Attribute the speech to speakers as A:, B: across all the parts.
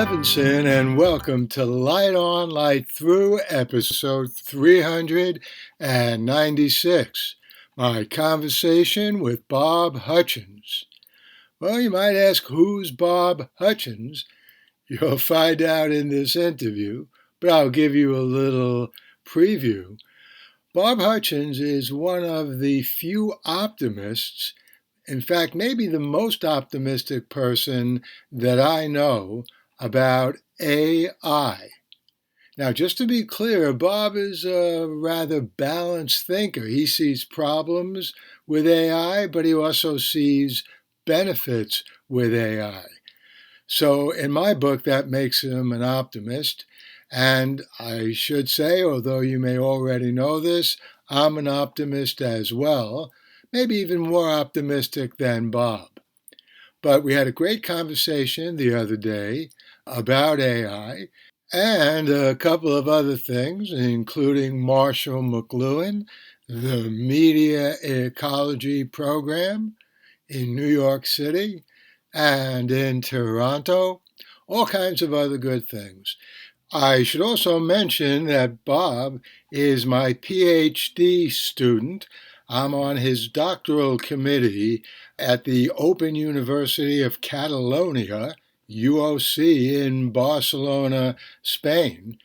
A: Levinson, and welcome to Light On, Light Through, episode 396, my conversation with Bob Hutchins. Well, you might ask, who's Bob Hutchins? You'll find out in this interview, but I'll give you a little preview. Bob Hutchins is one of the few optimists, in fact, maybe the most optimistic person that I know about AI. Now, just to be clear, Bob is a rather balanced thinker. He sees problems with AI, but he also sees benefits with AI. So, in my book, that makes him an optimist. And I should say, although you may already know this, I'm an optimist as well, maybe even more optimistic than Bob. But we had a great conversation the other day about AI and a couple of other things, including Marshall McLuhan, the Media Ecology Program in New York City and in Toronto, all kinds of other good things. I should also mention that Bob is my PhD student. I'm on his doctoral committee at the Open University of Catalonia, UOC, in Barcelona, Spain.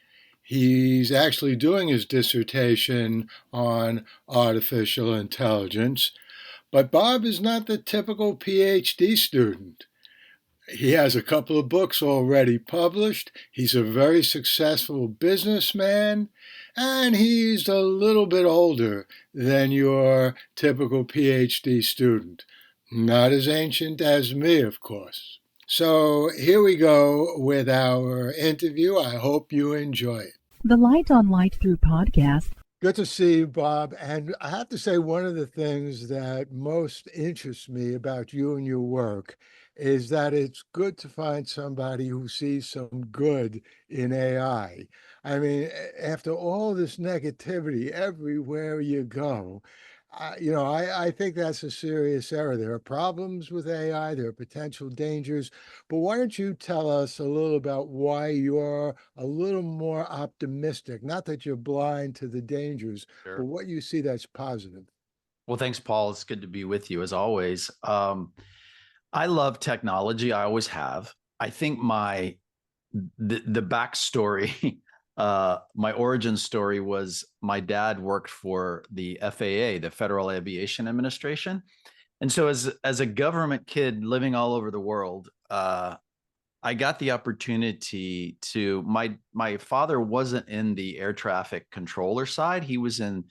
A: He's actually doing his dissertation on artificial intelligence, but Bob is not the typical PhD student. He has a couple of books already published. He's a very successful businessman, and he's a little bit older than your typical PhD student. Not as ancient as me, of course. So here we go with our interview. I hope you enjoy it.
B: The Light on Light Through podcast.
A: Good to see you, Bob. And I have to say, one of the things that most interests me about you and your work is that it's good to find somebody who sees some good in AI. I mean, after all this negativity everywhere you go, I think that's a serious error. There are problems with AI, there are potential dangers, but why don't you tell us a little about why you're a little more optimistic? Not that you're blind to the dangers, but
C: Sure.
A: what you see that's positive.
C: Well, thanks, Paul. It's good to be with you as always. I love technology. I always have. I think the backstory, my origin story was my dad worked for the FAA, the Federal Aviation Administration. And so as a government kid living all over the world, I got the opportunity to, my father wasn't in the air traffic controller side. He was in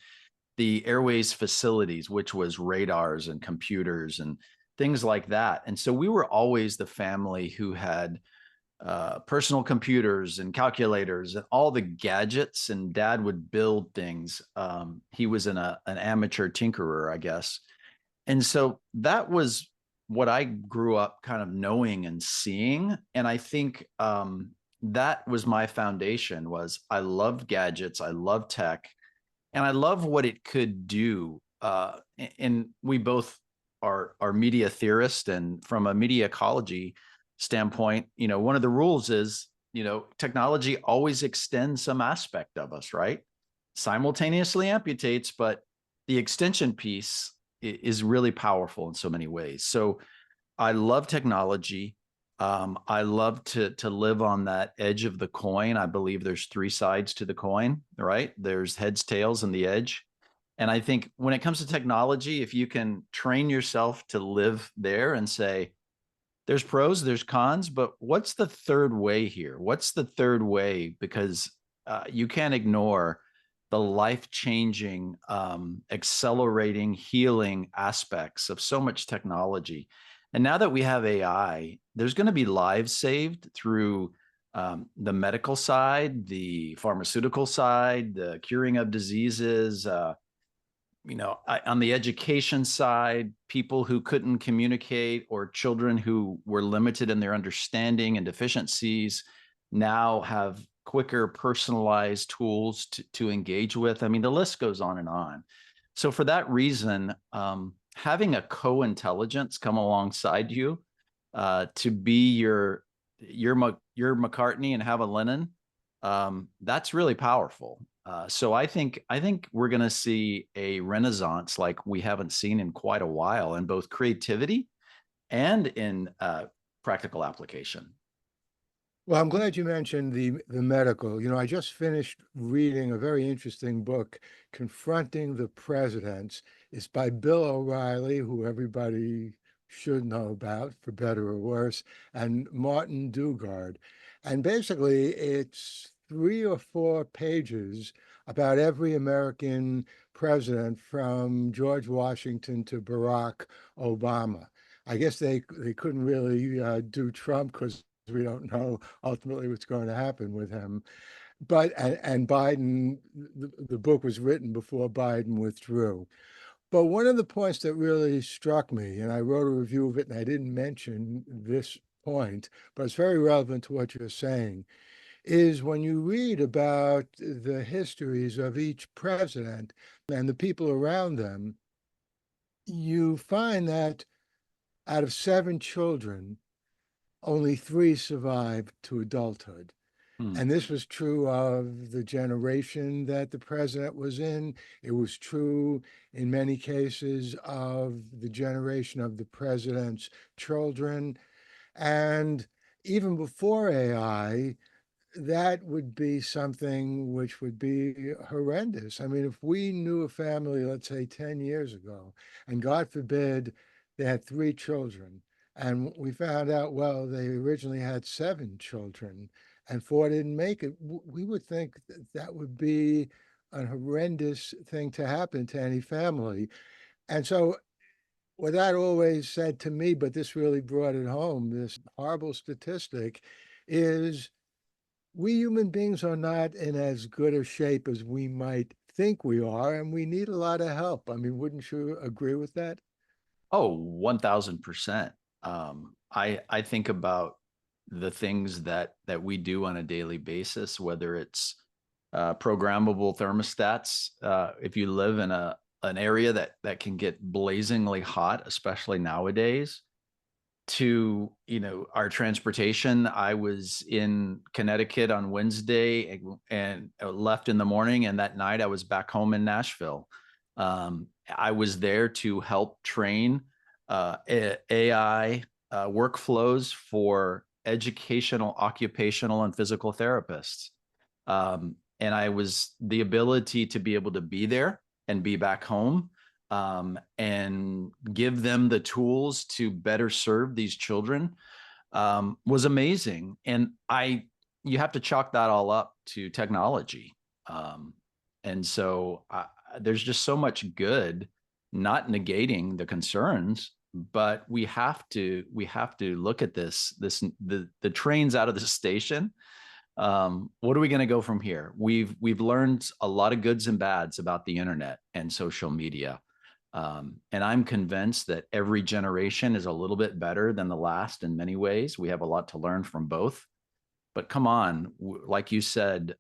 C: the airways facilities, which was radars and computers and things like that. And so we were always the family who had personal computers and calculators and all the gadgets, and dad would build things. He was an amateur tinkerer, I guess. And so that was what I grew up kind of knowing and seeing. And I think that was my foundation. Was I loved gadgets, I loved tech, and I love what it could do. And we both are media theorists, and from a media ecology standpoint, one of the rules is, technology always extends some aspect of us, right? Simultaneously amputates, but the extension piece is really powerful in so many ways. So I love technology. I love to live on that edge of the coin. I believe there's three sides to the coin, right? There's heads, tails, and the edge. And I think when it comes to technology, if you can train yourself to live there and say, there's pros, there's cons, but what's the third way here? What's the third way? Because you can't ignore the life-changing, accelerating, healing aspects of so much technology. And now that we have AI, there's going to be lives saved through the medical side, the pharmaceutical side, the curing of diseases, on the education side, people who couldn't communicate or children who were limited in their understanding and deficiencies now have quicker personalized tools to engage with. I mean, the list goes on and on. So for that reason, having a co-intelligence come alongside you to be your you're McCartney and have a Lennon. That's really powerful. So I think we're going to see a renaissance like we haven't seen in quite a while in both creativity and in practical application.
A: Well, I'm glad you mentioned the medical. I just finished reading a very interesting book, Confronting the Presidents. It's by Bill O'Reilly, who everybody should know about, for better or worse, and Martin Dugard. And basically, it's 3 or 4 pages about every American president from George Washington to Barack Obama. I guess they couldn't really do Trump because we don't know ultimately what's going to happen with him. But and Biden, the book was written before Biden withdrew. But one of the points that really struck me, and I wrote a review of it, and I didn't mention this point, but it's very relevant to what you're saying, is when you read about the histories of each president and the people around them, you find that out of 7 children, only 3 survived to adulthood.
C: Hmm.
A: And this was true of the generation that the president was in. It was true in many cases of the generation of the president's children. And even before AI, that would be something which would be horrendous. I mean, if we knew a family, let's say 10 years ago, and God forbid they had 3 children, and we found out, well, they originally had 7 children, and 4 didn't make it, we would think that that would be a horrendous thing to happen to any family. And so, what that always said to me, but this really brought it home, this horrible statistic, is we human beings are not in as good a shape as we might think we are, and we need a lot of help. I mean, wouldn't you agree with that?
C: Oh, 1000%. I think about the things that we do on a daily basis, whether it's programmable thermostats. If you live in an area that can get blazingly hot, especially nowadays, to our transportation. I was in Connecticut on Wednesday and left in the morning, and that night I was back home in Nashville. I was there to help train AI workflows for educational, occupational, and physical therapists. And I was the ability to be able to be there and be back home, and give them the tools to better serve these children, was amazing. And you have to chalk that all up to technology. Um, and so there's just so much good, not negating the concerns, but we have to look at the trains out of the station. What are we going to go from here? We've learned a lot of goods and bads about the internet and social media. And I'm convinced that every generation is a little bit better than the last in many ways. We have a lot to learn from both. But come on, like you said,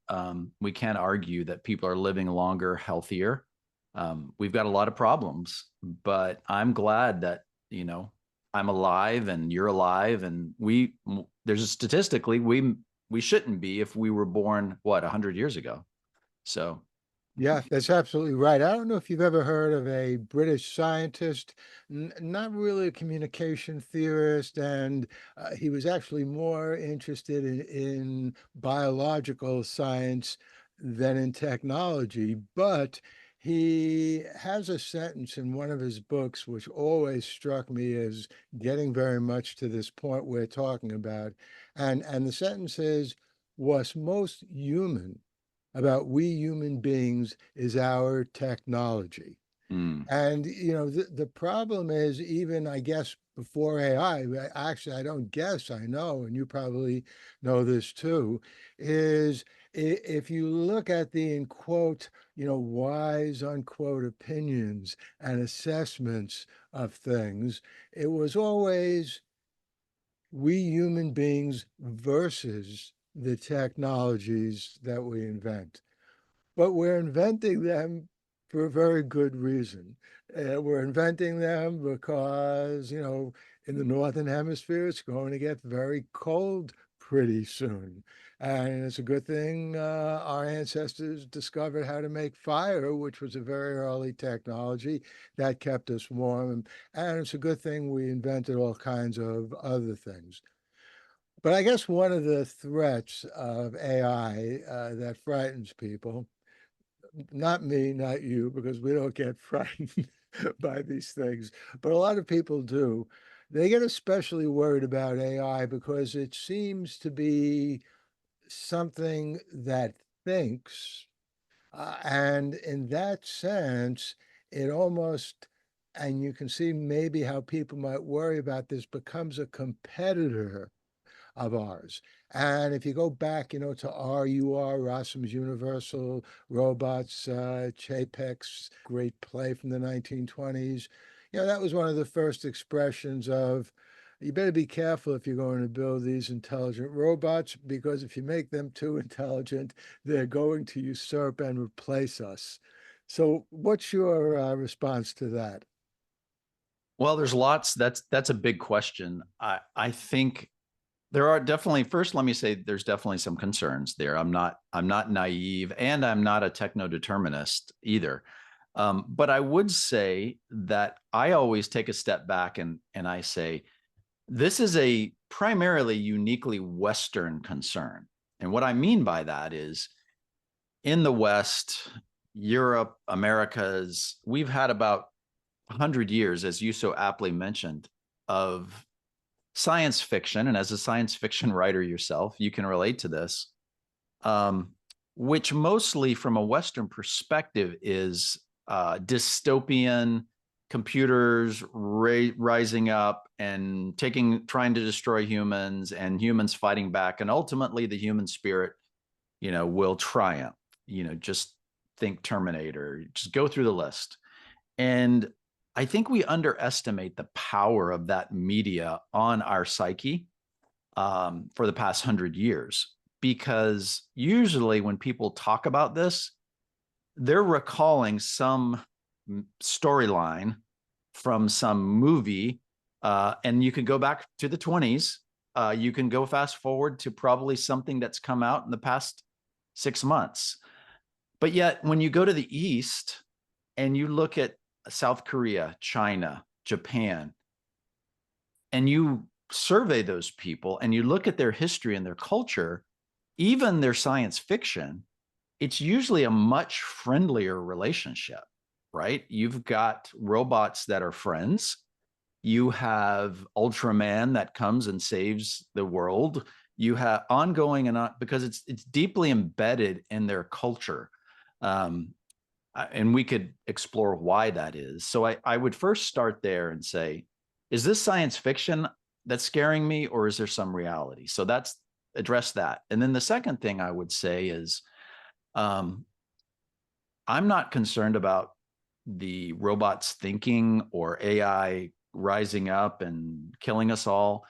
C: we can't argue that people are living longer, healthier. We've got a lot of problems, but I'm glad that, I'm alive and you're alive. And there's statistically, we shouldn't be if we were born, what, 100 years ago. So,
A: Yeah, that's absolutely right. I don't know if you've ever heard of a British scientist, not really a communication theorist, and he was actually more interested in biological science than in technology. But he has a sentence in one of his books which always struck me as getting very much to this point we're talking about. And the sentence is, what's most human about we human beings is our technology.
C: mm,
A: And the problem is, even I guess before AI, actually I don't guess, I know, and you probably know this too, is if you look at the in quote, wise unquote opinions and assessments of things, it was always we human beings versus the technologies that we invent, but we're inventing them for a very good reason. We're inventing them because, in the Northern Hemisphere, it's going to get very cold pretty soon. And it's a good thing our ancestors discovered how to make fire, which was a very early technology that kept us warm. And it's a good thing we invented all kinds of other things. But I guess one of the threats of AI that frightens people, not me, not you, because we don't get frightened by these things, but a lot of people do. They get especially worried about AI because it seems to be something that thinks. And in that sense, it almost, and you can see maybe how people might worry about this, becomes a competitor of ours. And if you go back, to RUR, Rossum's Universal Robots, Chapek's great play from the 1920s, that was one of the first expressions of, you better be careful if you're going to build these intelligent robots, because if you make them too intelligent, they're going to usurp and replace us. So, what's your response to that?
C: Well, there's lots. That's a big question. I think there are definitely, first let me say there's definitely some concerns there. I'm not naive, and I'm not a techno determinist either. But I would say that I always take a step back and I say this is a primarily uniquely Western concern. And what I mean by that is in the West, Europe, Americas, we've had about 100 years, as you so aptly mentioned, of science fiction. And as a science fiction writer yourself, you can relate to this, um, which mostly from a Western perspective is dystopian computers rising up and trying to destroy humans, and humans fighting back. And ultimately, the human spirit, will triumph. Just think Terminator, just go through the list. And I think we underestimate the power of that media on our psyche for the past 100 years. Because usually when people talk about this, they're recalling some storyline from some movie. And you can go back to the 20s. You can go fast forward to probably something that's come out in the past 6 months. But yet, when you go to the East and you look at South Korea, China, Japan, and you survey those people and you look at their history and their culture, even their science fiction, it's usually a much friendlier relationship, right? You've got robots that are friends. You have Ultraman that comes and saves the world. You have ongoing and on, because it's deeply embedded in their culture. Um, and we could explore why that is. So I would first start there and say, is this science fiction that's scaring me, or is there some reality? So that's address that. And then the second thing I would say is, um, I'm not concerned about the robots thinking or AI rising up and killing us all.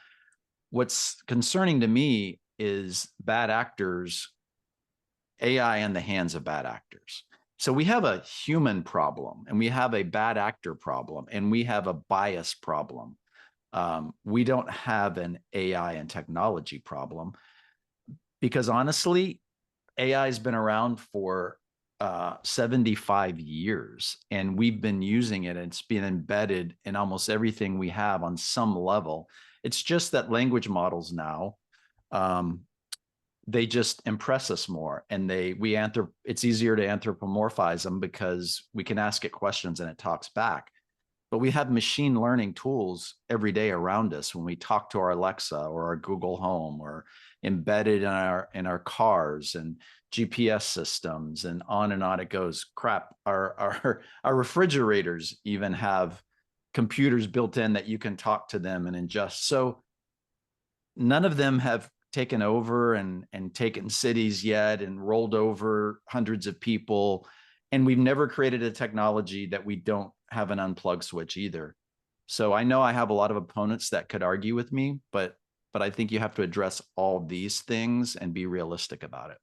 C: What's concerning to me is bad actors, AI in the hands of bad actors. So we have a human problem, and we have a bad actor problem, and we have a bias problem. We don't have an AI and technology problem, because honestly, AI has been around for 75 years, and we've been using it. And it's been embedded in almost everything we have on some level. It's just that language models now, um, they just impress us more, and it's easier to anthropomorphize them because we can ask it questions and it talks back. But we have machine learning tools every day around us when we talk to our Alexa or our Google Home, or embedded in our cars and GPS systems, and on it goes. Crap, our refrigerators even have computers built in that you can talk to them and ingest. So none of them have taken over and taken cities yet and rolled over hundreds of people. And we've never created a technology that we don't have an unplug switch either. So I know I have a lot of opponents that could argue with me, but I think you have to address all these things and be realistic about it.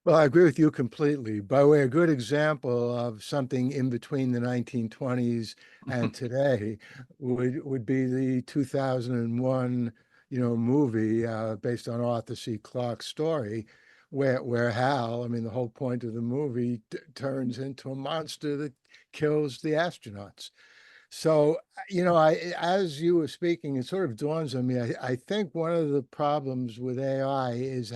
A: Well, I agree with you completely. By the way, a good example of something in between the 1920s and today would be the 2001 movie based on Arthur C. Clarke's story, where Hal, I mean, the whole point of the movie turns into a monster that kills the astronauts. So, as you were speaking, it sort of dawns on me. I think one of the problems with AI is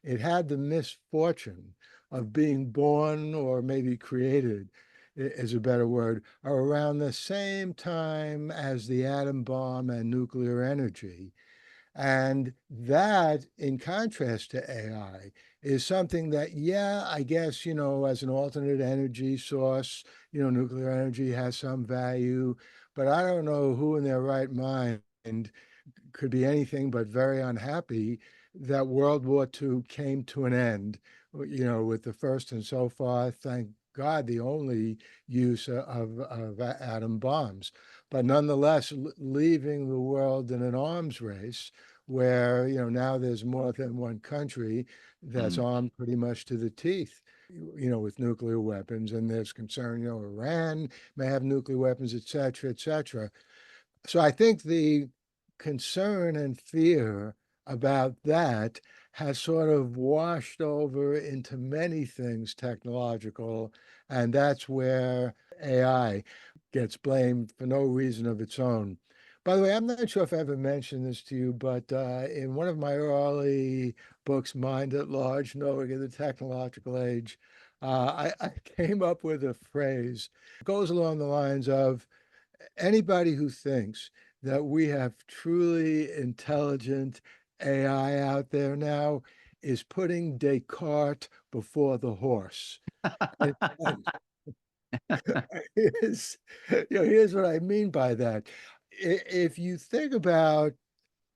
A: it had the misfortune of being born or maybe created, is a better word, around the same time as the atom bomb and nuclear energy. And that, in contrast to AI, is something that, yeah, I guess, as an alternate energy source, nuclear energy has some value, but I don't know who in their right mind could be anything but very unhappy that World War II came to an end, with the first and so far, thank God, the only use of atom bombs. But nonetheless, leaving the world in an arms race where, now there's more than one country that's
C: Mm.
A: armed pretty much to the teeth. With nuclear weapons, and there's concern, Iran may have nuclear weapons, et cetera, et cetera. So I think the concern and fear about that has sort of washed over into many things technological, and that's where AI gets blamed for no reason of its own. By the way, I'm not sure if I ever mentioned this to you, but in one of my early books, Mind at Large, Knowing the Technological Age, I came up with a phrase. It goes along the lines of, anybody who thinks that we have truly intelligent AI out there now is putting Descartes before the horse. And here's, here's what I mean by that. If you think about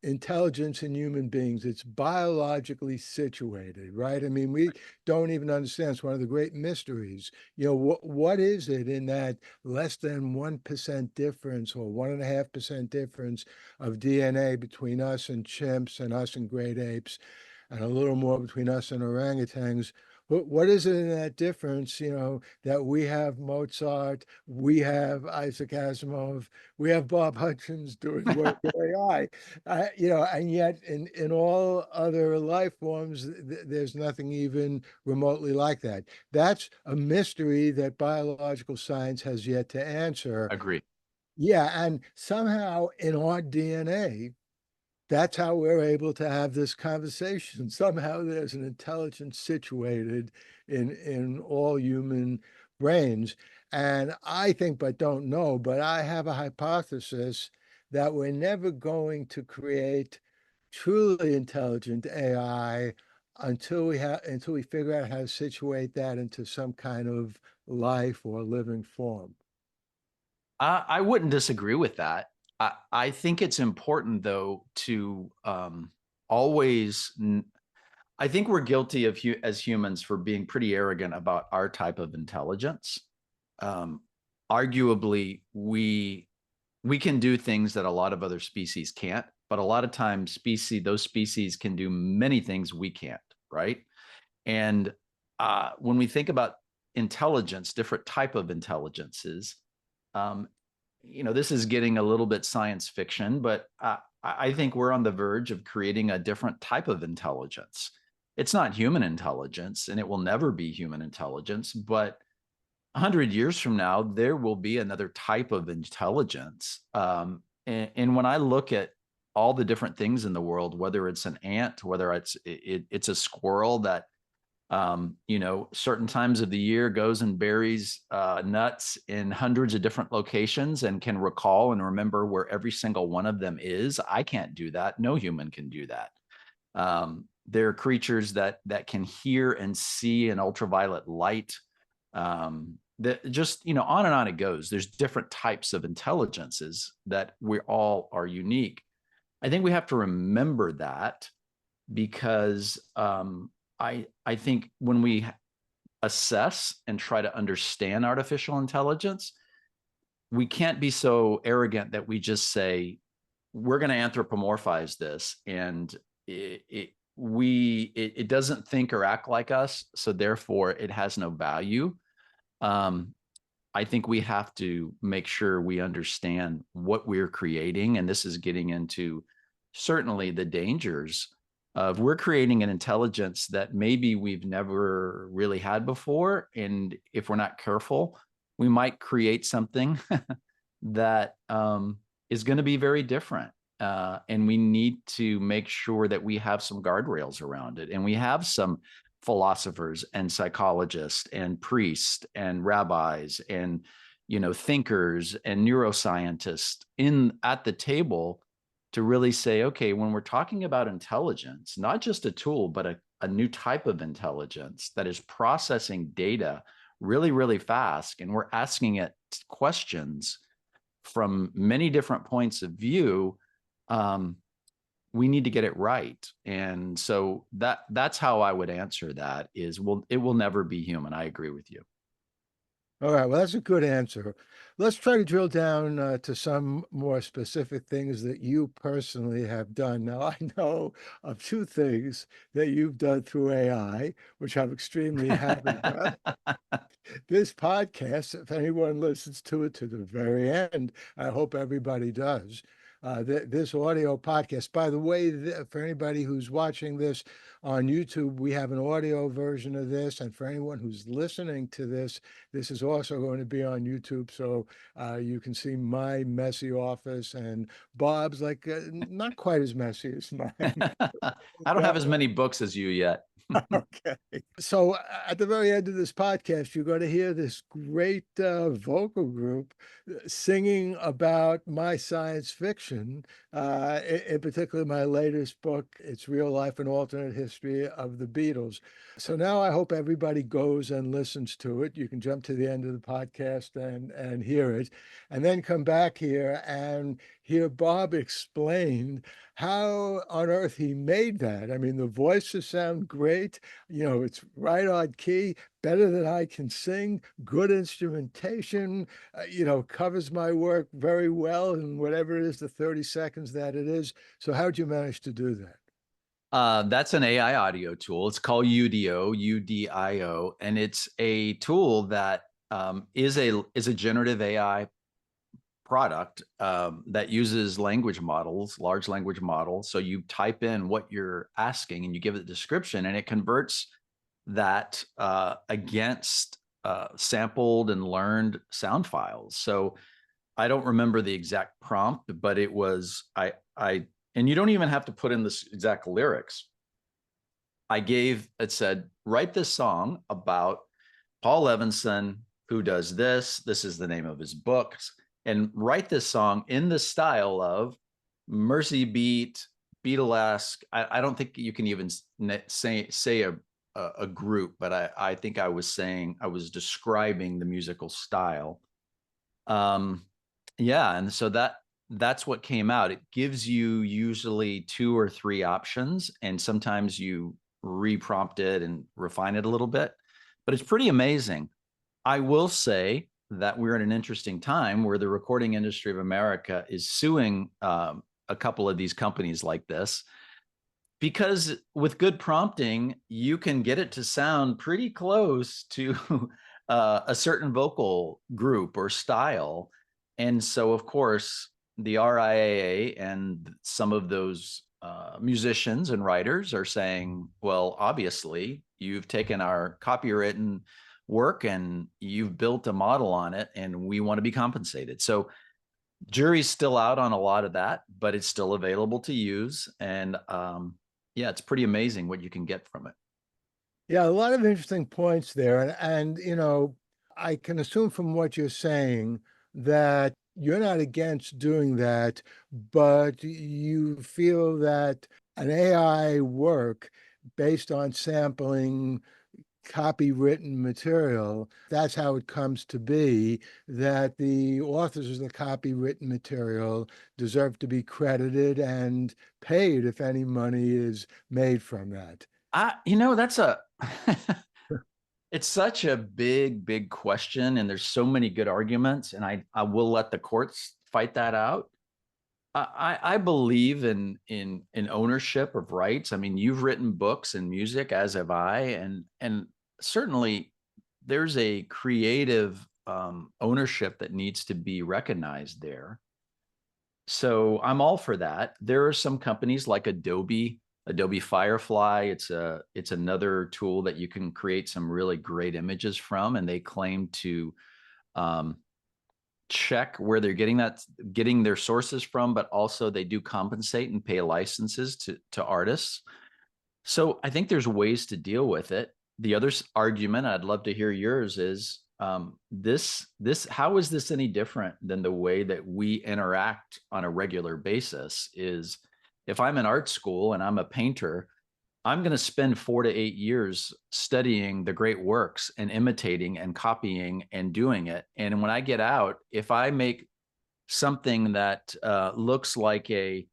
A: intelligence in human beings, it's biologically situated, right? I mean, we don't even understand. It's one of the great mysteries. What is it in that less than 1% difference or 1.5% difference of DNA between us and chimps and us and great apes, and a little more between us and orangutans? What is it in that difference, that we have Mozart, we have Isaac Asimov, we have Bob Hutchins doing work with AI, and yet in all other life forms, there's nothing even remotely like that. That's a mystery that biological science has yet to answer.
C: Agree.
A: Yeah, and somehow in our DNA, that's how we're able to have this conversation. Somehow there's an intelligence situated in all human brains. And I think, but don't know, but I have a hypothesis that we're never going to create truly intelligent AI until we figure out how to situate that into some kind of life or living form.
C: I wouldn't disagree with that. I think it's important, though, to always. I think we're guilty of as humans for being pretty arrogant about our type of intelligence. Um, Arguably, we can do things that a lot of other species can't, but a lot of times those species can do many things we can't, right? And when we think about intelligence, different type of intelligences, um, this is getting a little bit science fiction, but I think we're on the verge of creating a different type of intelligence. It's not human intelligence, and it will never be human intelligence, but 100 years from now, there will be another type of intelligence. And when I look at all the different things in the world, whether it's an ant, whether it's a squirrel that certain times of the year goes and buries nuts in hundreds of different locations and can recall and remember where every single one of them is. I can't do that. No human can do that. There are creatures that can hear and see an ultraviolet light. That just, on and on it goes. There's different types of intelligences that we all are unique. I think we have to remember that because I think when we assess and try to understand artificial intelligence, we can't be so arrogant that we just say we're going to anthropomorphize this and it doesn't think or act like us, so therefore it has no value. Um, I think we have to make sure we understand what we're creating, and this is getting into certainly the dangers of we're creating an intelligence that maybe we've never really had before. And if we're not careful, we might create something that is going to be very different. And we need to make sure that we have some guardrails around it. And we have some philosophers and psychologists and priests and rabbis and thinkers and neuroscientists in at the table to really say, okay, when we're talking about intelligence, not just a tool, but a new type of intelligence that is processing data really, really fast, and we're asking it questions from many different points of view, we need to get it right. And so that's how I would answer that is, well, it will never be human. I agree with you.
A: All right, well, that's a good answer. Let's try to drill down to some more specific things that you personally have done. Now, I know of two things that you've done through AI, which I'm extremely happy about. This podcast, if anyone listens to it to the very end, I hope everybody does. This audio podcast, by the way, for anybody who's watching this on YouTube, we have an audio version of this. And for anyone who's listening to this, this is also going to be on YouTube. So you can see my messy office and Bob's like not quite as messy as mine.
C: I don't have as many books as you yet.
A: Okay. So at the very end of this podcast, you're going to hear this great vocal group singing about my science fiction, in particular, my latest book, It's Real Life and Alternate History of the Beatles. So now I hope everybody goes and listens to it. You can jump to the end of the podcast and hear it, and then come back here and hear Bob explain how on earth he made that. I mean, the voices sound great. It's right on key, better than I can sing, good instrumentation, covers my work very well in whatever it is, the 30 seconds that it is. So how'd you manage to do that?
C: That's an AI audio tool. It's called UDO, UDIO, and it's a tool that is a generative AI product that uses language models, large language models. So you type in what you're asking and you give it a description, and it converts that against sampled and learned sound files. So I don't remember the exact prompt, but it was and you don't even have to put in the exact lyrics. It said, write this song about Paul Levinson, who does this. This is the name of his books. And write this song in the style of Mercy Beat, Beatlesque. I don't think you can even say a group, but I think I was describing the musical style. Yeah, and so that's what came out. It gives you usually 2 or 3 options, and sometimes you reprompt it and refine it a little bit, but it's pretty amazing. I will say that we're in an interesting time where the recording industry of America is suing a couple of these companies like this, because with good prompting, you can get it to sound pretty close to a certain vocal group or style. And so, of course, the RIAA and some of those musicians and writers are saying, well, obviously, you've taken our copywritten work and you've built a model on it, and we want to be compensated. So jury's still out on a lot of that, but it's still available to use. And yeah, it's pretty amazing what you can get from it.
A: Yeah, a lot of interesting points there. And I can assume from what you're saying that you're not against doing that, but you feel that an AI work based on sampling copywritten material, that's how it comes to be, that the authors of the copywritten material deserve to be credited and paid if any money is made from that.
C: That's it's such a big question, and there's so many good arguments, and I will let the courts fight that out. I believe in ownership of rights. I mean, you've written books and music, as have I, and certainly there's a creative ownership that needs to be recognized there. So I'm all for that. There are some companies like Adobe Firefly. It's another tool that you can create some really great images from, and they claim to um, check where they're getting their sources from, but also they do compensate and pay licenses to artists. So I think there's ways to deal with it. The other argument, I'd love to hear yours, is this how is this any different than the way that we interact on a regular basis? Is if I'm in art school and I'm a painter, I'm going to spend 4 to 8 years studying the great works and imitating and copying and doing it. And when I get out, if I make something that looks like a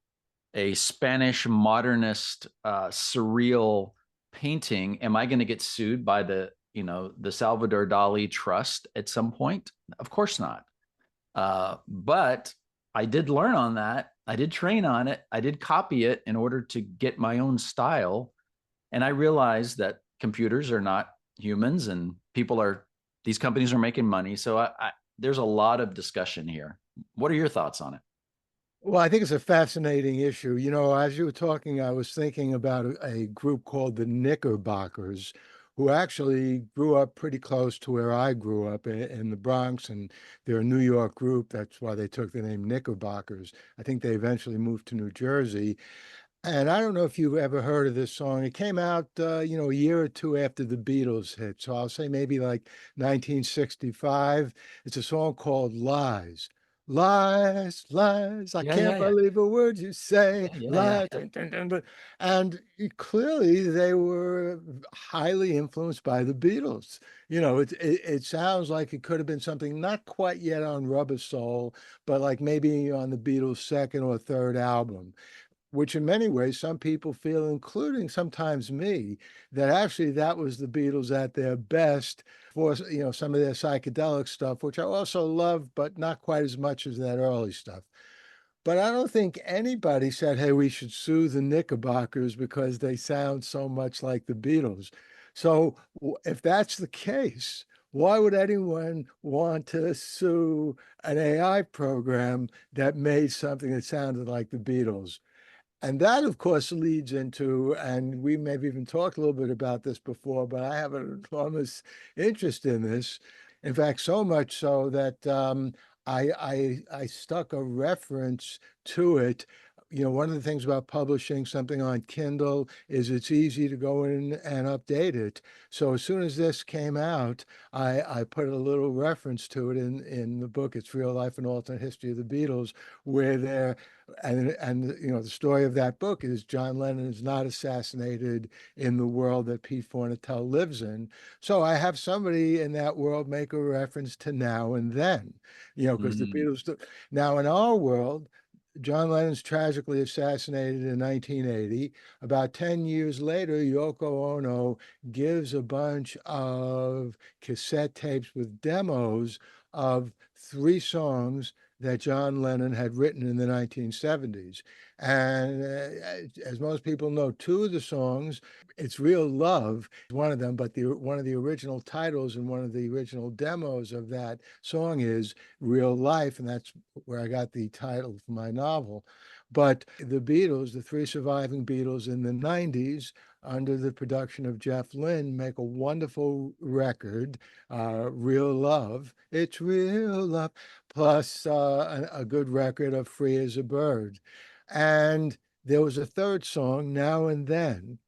C: Spanish modernist surreal painting, am I going to get sued by the Salvador Dali Trust at some point? Of course not. But I did learn on that. I did train on it. I did copy it in order to get my own style. And I realized that computers are not humans, and these companies are making money. So there's a lot of discussion here. What are your thoughts on it?
A: Well, I think it's a fascinating issue. As you were talking, I was thinking about a group called the Knickerbockers, who actually grew up pretty close to where I grew up in the Bronx, and they're a New York group. That's why they took the name Knickerbockers. I think they eventually moved to New Jersey. And I don't know if you've ever heard of this song. It came out, a year or two after the Beatles hit. So I'll say maybe like 1965. It's a song called Lies. Lies, lies. I
C: Yeah,
A: can't
C: yeah, yeah,
A: believe a word you say.
C: yeah, yeah, yeah.
A: Lies. Dun, dun, dun, dun. And clearly they were highly influenced by the Beatles. It sounds like it could have been something not quite yet on Rubber Soul, but like maybe on the Beatles' second or third album, which in many ways some people feel, including sometimes me, that actually that was the Beatles at their best for some of their psychedelic stuff, which I also love, but not quite as much as that early stuff. But I don't think anybody said, hey, we should sue the Knickerbockers because they sound so much like the Beatles. So if that's the case, why would anyone want to sue an AI program that made something that sounded like the Beatles? And that, of course, leads into, and we may have even talked a little bit about this before, but I have an enormous interest in this. In fact, so much so that I stuck a reference to it. One of the things about publishing something on Kindle is it's easy to go in and update it. So as soon as this came out, I put a little reference to it in the book. It's Real Life and Alternate History of the Beatles, where they're and the story of that book is John Lennon is not assassinated in the world that Pete Fornatale lives in. So I have somebody in that world make a reference to now and then, because the
C: Mhm.
A: Beatles. Now in our world, John Lennon's tragically assassinated in 1980. About 10 years later, Yoko Ono gives a bunch of cassette tapes with demos of 3 songs that John Lennon had written in the 1970s. And as most people know, 2 of the songs, It's Real Love, one of them, but one of the original titles and one of the original demos of that song is Real Life, and that's where I got the title for my novel. But the Beatles, the 3 surviving Beatles in the 90s, under the production of Jeff Lynne, make a wonderful record, Real Love. It's Real Love, plus a good record of Free as a Bird. And there was a third song, Now and Then,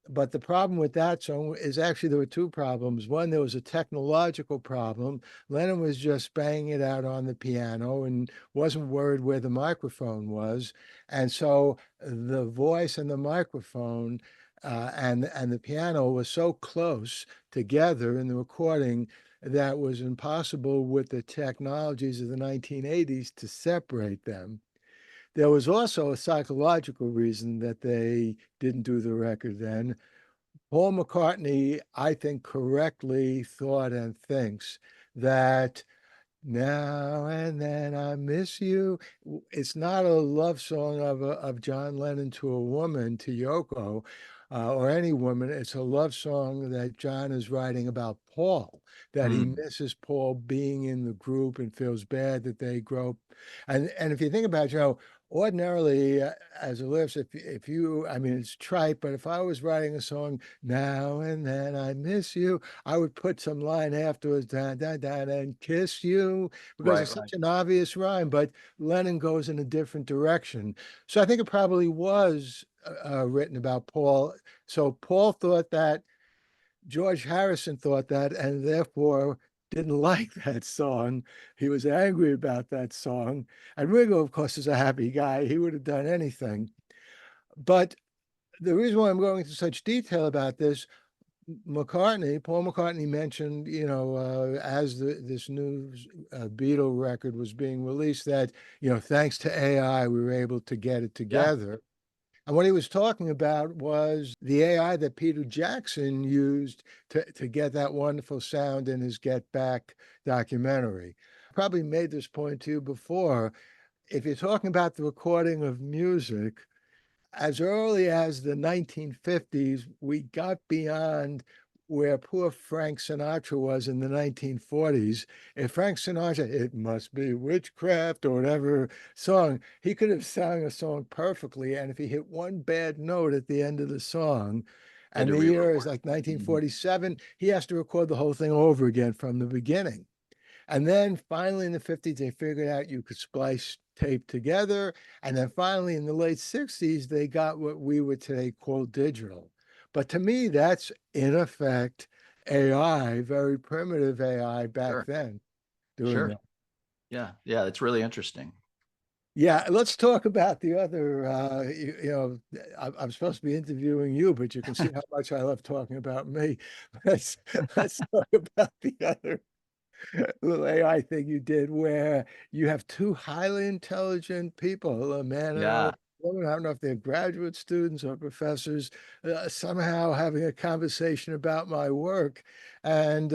A: but the problem with that song is actually there were 2 problems. One, there was a technological problem. Lennon was just banging it out on the piano and wasn't worried where the microphone was. And so the voice and the microphone and the piano was so close together in the recording that was impossible with the technologies of the 1980s to separate them. There was also a psychological reason that they didn't do the record then. Paul McCartney, I think, correctly thought and thinks that Now and Then I Miss You, it's not a love song of John Lennon to a woman, to Yoko. or any woman. It's a love song that John is writing about Paul, that he
C: Mm,
A: misses Paul being in the group and feels bad that they grow. And if you think about, ordinarily as a list, if you, I mean, it's trite, but if I was writing a song, now and then I miss you, I would put some line afterwards, da da da, and kiss you, because
C: right,
A: it's
C: right.
A: such an obvious rhyme. But Lennon goes in a different direction. So I think it probably was written about Paul. So Paul thought that, George Harrison thought that, and therefore didn't like that song. He was angry about that song. And Ringo, of course, is a happy guy. He would have done anything. But the reason why I'm going into such detail about this, Paul McCartney mentioned, as this new Beatle record was being released, that, thanks to AI, we were able to get it
C: Yeah,
A: together. And what he was talking about was the AI that Peter Jackson used to get that wonderful sound in his Get Back documentary. Probably made this point to you before. If you're talking about the recording of music, as early as the 1950s, we got beyond where poor Frank Sinatra was in the 1940s. If Frank Sinatra, it must be witchcraft or whatever song, he could have sung a song perfectly. And if he hit one bad note at the end of the song,
C: they had
A: and
C: to
A: the year is
C: re-record.
A: like
C: Mhm.
A: 1947, he has to record the whole thing over again from the beginning. And then finally in the 50s, they figured out you could splice tape together. And then finally in the late 60s, they got what we would today call digital. But to me, that's in effect AI, very primitive AI back
C: Sure,
A: then doing
C: sure.
A: that.
C: Yeah, yeah, it's really interesting.
A: Yeah, let's talk about the other. I'm supposed to be interviewing you, but you can see how much I love talking about me. Let's let's talk about the other little AI thing you did where you have two highly intelligent people, a man and a
C: Yeah.
A: woman. I don't know if they're graduate students or professors, somehow having a conversation about my work. And,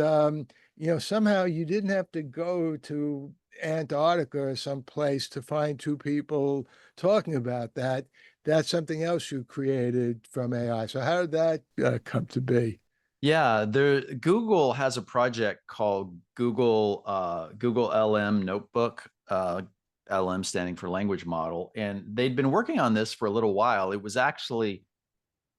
A: somehow you didn't have to go to Antarctica or someplace to find two people talking about that. That's something else you created from AI. So how did that come to be?
C: Yeah, Google has a project called Google LM Notebook, LM standing for language model, and they'd been working on this for a little while. It was actually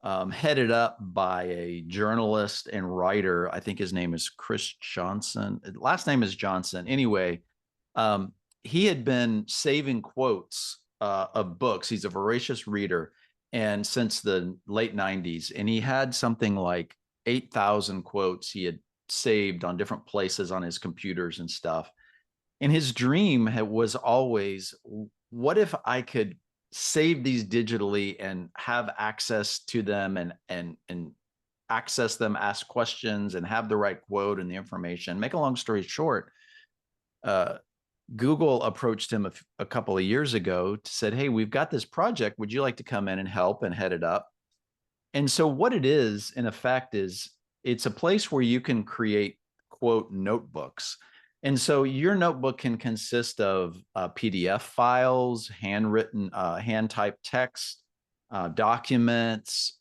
C: headed up by a journalist and writer. I think his name is Chris Johnson. Last name is Johnson. Anyway, um, he had been saving quotes of books. He's a voracious reader, and since the late '90s, and he had something like 8,000 quotes he had saved on different places on his computers and stuff. And his dream was always, what if I could save these digitally and have access to them and access them, ask questions, and have the right quote and the information. Make a long story short, uh, Google approached him a couple of years ago to said, "Hey, we've got this project. Would you like to come in and help and head it up?" And so what it is, in effect, is it's a place where you can create quote notebooks. And so your notebook can consist of PDF files, handwritten, hand typed text, documents,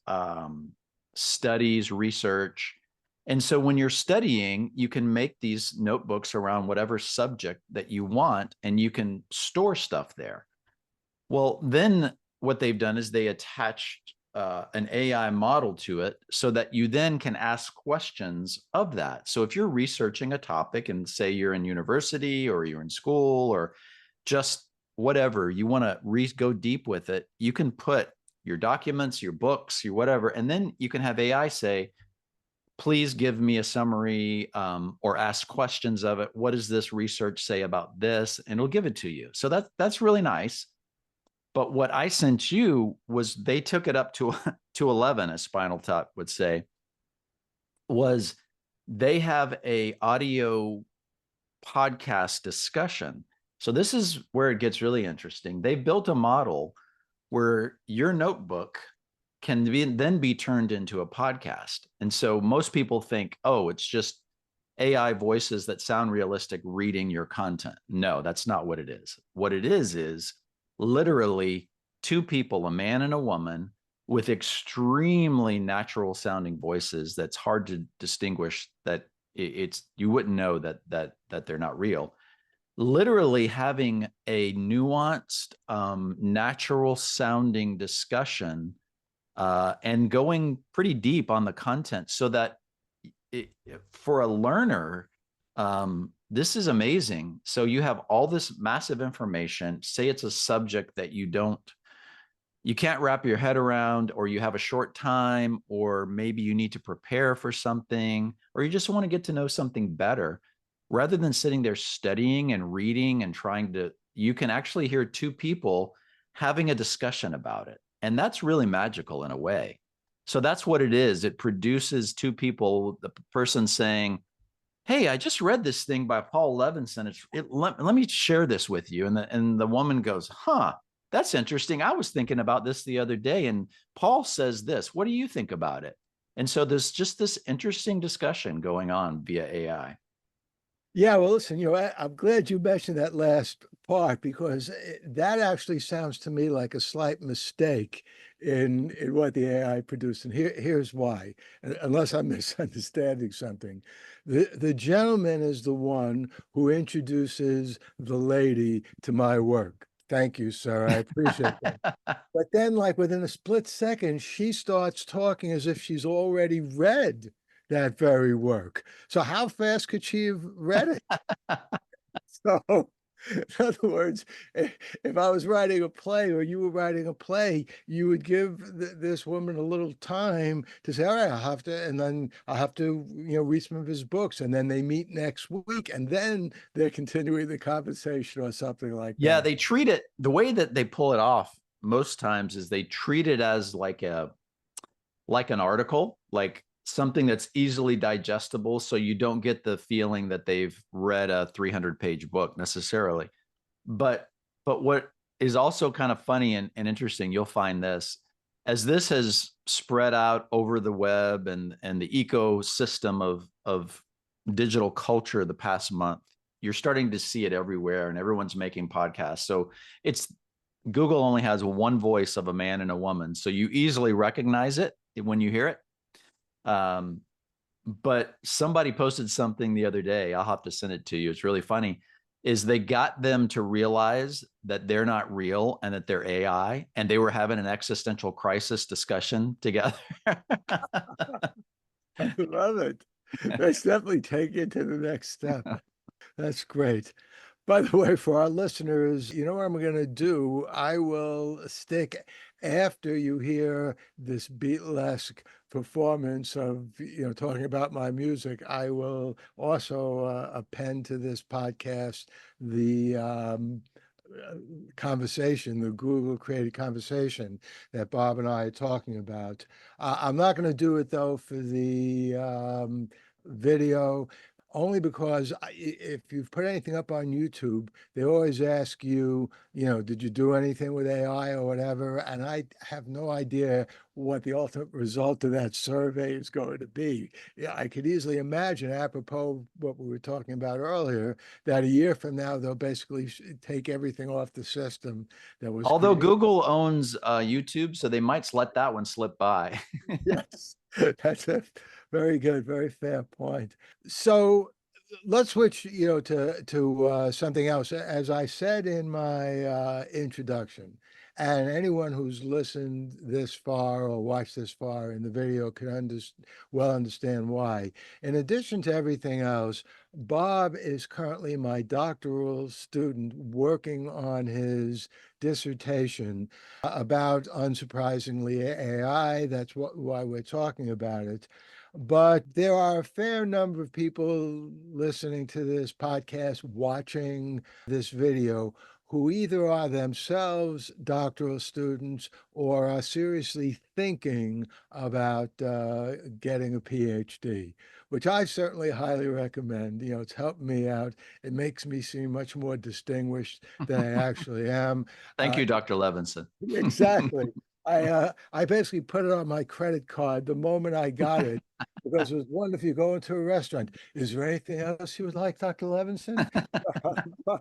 C: studies, research. And so when you're studying, you can make these notebooks around whatever subject that you want, and you can store stuff there. Well, then what they've done is they attached an AI model to it so that you then can ask questions of that. So if you're researching a topic and say you're in university or you're in school or just whatever, you want to go deep with it, you can put your documents, your books, your whatever, and then you can have AI say, please give me a summary or ask questions of it. What does this research say about this? And it'll give it to you. So that's really nice. But what I sent you was they took it up to 11, as Spinal Tap would say, was they have a audio podcast discussion. So this is where it gets really interesting. They built a model where your notebook can then be turned into a podcast. And so most people think, oh, it's just AI voices that sound realistic reading your content. No, that's not what it is. What it is literally two people, a man and a woman, with extremely natural sounding voices that's hard to distinguish, that it's you wouldn't know that they're not real. Literally having a nuanced, natural sounding discussion, and going pretty deep on the content, so that it, for a learner, this is amazing. So you have all this massive information. Say it's a subject that you can't wrap your head around, or you have a short time, or maybe you need to prepare for something, or you just want to get to know something better. Rather than sitting there studying and reading and trying to, you can actually hear two people having a discussion about it. And that's really magical in a way. So that's what it is. It produces two people, the person saying, hey, I just read this thing by Paul Levinson. Let me share this with you. And the woman goes, huh, that's interesting. I was thinking about this the other day, and Paul says this. What do you think about it? And so there's just this interesting discussion going on via AI.
A: Yeah, well, listen, I'm glad you mentioned that last part, because that actually sounds to me like a slight mistake in what the AI produced. And here's why, unless I'm misunderstanding something. The gentleman is the one who introduces the lady to my work. Thank you, sir. I appreciate that. But then, like within a split second, she starts talking as if she's already read that very work. So how fast could she have read it? So, in other words, if I was writing a play or you were writing a play, you would give this woman a little time to say, all right, I'll have to, and then I'll have to, read some of his books. And then they meet next week, and then they're continuing the conversation or something like
C: Yeah,
A: that.
C: they treat it, the way that they pull it off most times is they treat it as like an article, like something that's easily digestible, so you don't get the feeling that they've read a 300-page book necessarily. But what is also kind of funny and interesting, you'll find this, as this has spread out over the web and the ecosystem of digital culture the past month, you're starting to see it everywhere, and everyone's making podcasts. So it's Google only has one voice of a man and a woman, so you easily recognize it when you hear it. But somebody posted something the other day. I'll have to send it to you. It's really funny. Is they got them to realize that they're not real and that they're AI, and they were having an existential crisis discussion together.
A: I love it. Let's definitely take it to the next step. That's great. By the way, for our listeners, you know what I'm going to do? I will stick, after you hear this Beatlesque performance of, talking about my music, I will also append to this podcast the conversation, the Google created conversation that Bob and I are talking about. I'm not going to do it though for the video, only because if you've put anything up on YouTube, they always ask you, did you do anything with AI or whatever? And I have no idea what the ultimate result of that survey is going to be. Yeah, I could easily imagine, apropos what we were talking about earlier, that a year from now, they'll basically take everything off the system that was
C: Although
A: created.
C: Google owns YouTube, so they might let that one slip by.
A: Yes, that's a very good, very fair point. So let's switch, to something else. As I said in my introduction, and anyone who's listened this far or watched this far in the video can well understand why. In addition to everything else, Bob is currently my doctoral student working on his dissertation about, unsurprisingly, AI. That's why we're talking about it. But there are a fair number of people listening to this podcast, watching this video, who either are themselves doctoral students or are seriously thinking about getting a PhD, which I certainly highly recommend. It's helped me out. It makes me seem much more distinguished than I actually am.
C: Thank you, Dr. Levinson.
A: Exactly. I basically put it on my credit card the moment I got it because it was wonderful. If you go into a restaurant, is there anything else you would like, Dr. Levinson?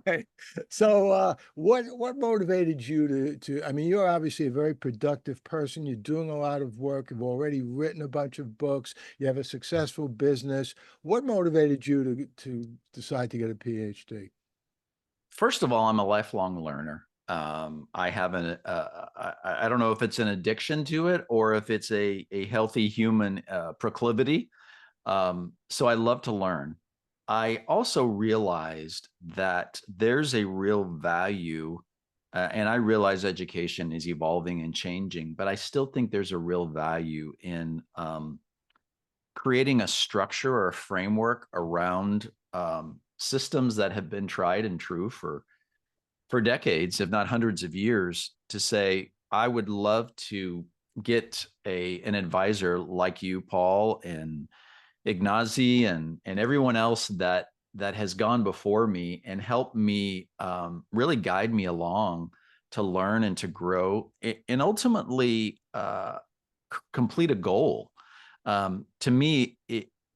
A: Right. So, what motivated you I mean, you're obviously a very productive person. You're doing a lot of work. You've already written a bunch of books. You have a successful business. What motivated you to decide to get a PhD?
C: First of all, I'm a lifelong learner. I have I don't know if it's an addiction to it or if it's a healthy human proclivity. So I love to learn. I also realized that there's a real value, and I realize education is evolving and changing, but I still think there's a real value in creating a structure or a framework around systems that have been tried and true for decades, if not hundreds of years, to say, I would love to get an advisor like you, Paul, and Ignazi and everyone else that has gone before me and helped me really guide me along to learn and to grow and ultimately complete a goal. To me,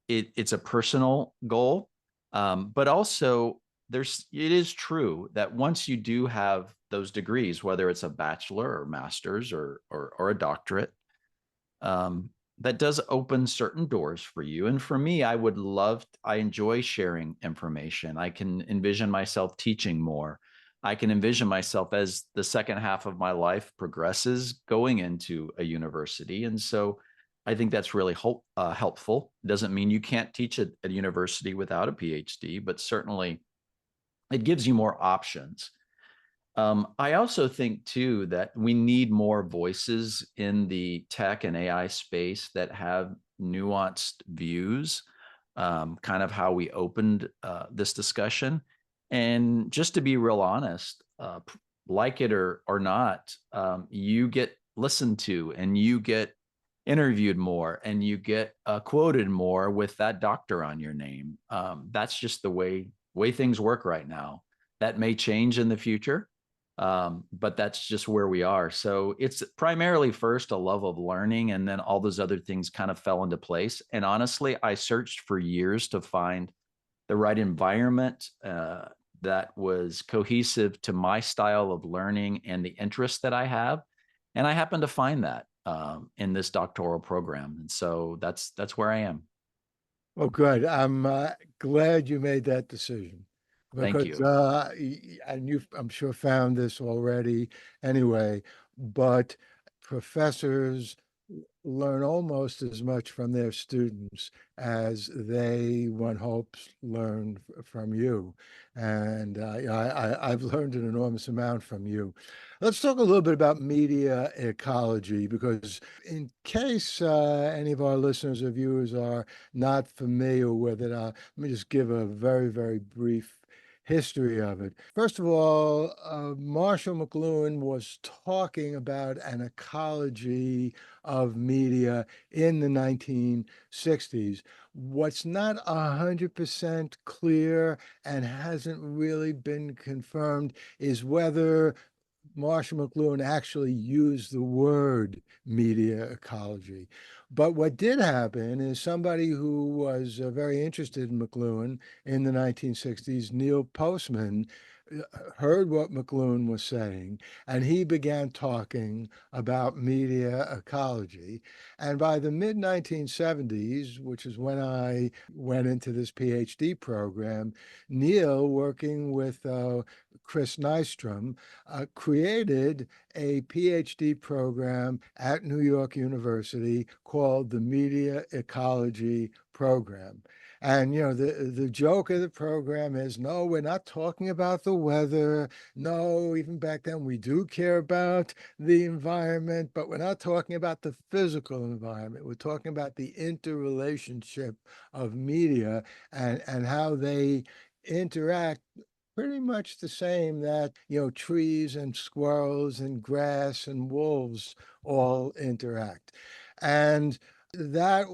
C: it's a personal goal, but also it is true that once you do have those degrees, whether it's a bachelor or master's or a doctorate, um, that does open certain doors for you. And for me, I enjoy sharing information. I can envision myself teaching more. I can envision myself as the second half of my life progresses going into a university. And so I think that's really helpful. It doesn't mean you can't teach at a university without a PhD, but certainly it gives you more options. I also think too that we need more voices in the tech and AI space that have nuanced views, kind of how we opened this discussion. And just to be real honest, like it or not, you get listened to and you get interviewed more and you get quoted more with that doctor on your name. That's just the way things work right now. That may change in the future, but that's just where we are. So it's primarily first a love of learning, and then all those other things kind of fell into place. And honestly, I searched for years to find the right environment that was cohesive to my style of learning and the interest that I have. And I happened to find that in this doctoral program, and so that's where I am.
A: Well, good. I'm glad you made that decision
C: Thank
A: because,
C: you.
A: and you've, I'm sure, found this already anyway, but professors learn almost as much from their students as they, one hopes, learn from you. And I've learned an enormous amount from you. Let's talk a little bit about media ecology, because in case any of our listeners or viewers are not familiar with it, let me just give a very, very brief history of it. First of all, Marshall McLuhan was talking about an ecology of media in the 1960s. What's not 100% clear and hasn't really been confirmed is whether Marshall McLuhan actually used the word media ecology. But what did happen is somebody who was very interested in McLuhan in the 1960s, Neil Postman, heard what McLuhan was saying, and he began talking about media ecology. And by the mid 1970s, which is when I went into this PhD program, Neil, working with Chris Nystrom, created a PhD program at New York University called the Media Ecology Program. And the joke of the program is, no, we're not talking about the weather. No, even back then we do care about the environment, but we're not talking about the physical environment. We're talking about the interrelationship of media and how they interact pretty much the same that trees and squirrels and grass and wolves all interact. And that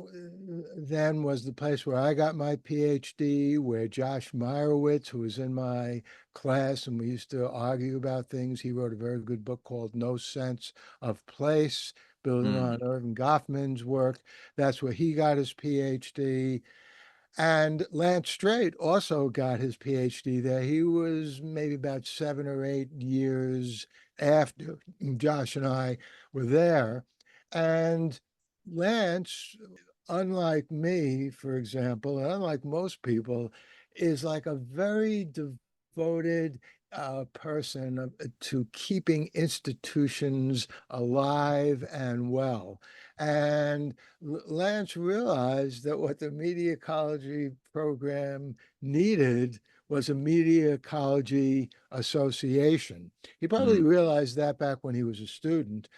A: then was the place where I got my PhD, where Josh Meyerowitz, who was in my class and we used to argue about things, he wrote a very good book called No Sense of Place, building
C: Mm,
A: on Irving Goffman's work. That's where he got his PhD. And Lance Strait also got his PhD there. He was maybe about 7 or 8 years after Josh and I were there. And Lance, unlike me, for example, and unlike most people, is like a very devoted person to keeping institutions alive and well. And Lance realized that what the media ecology program needed was a media ecology association. He probably
C: mm,
A: realized that back when he was a student.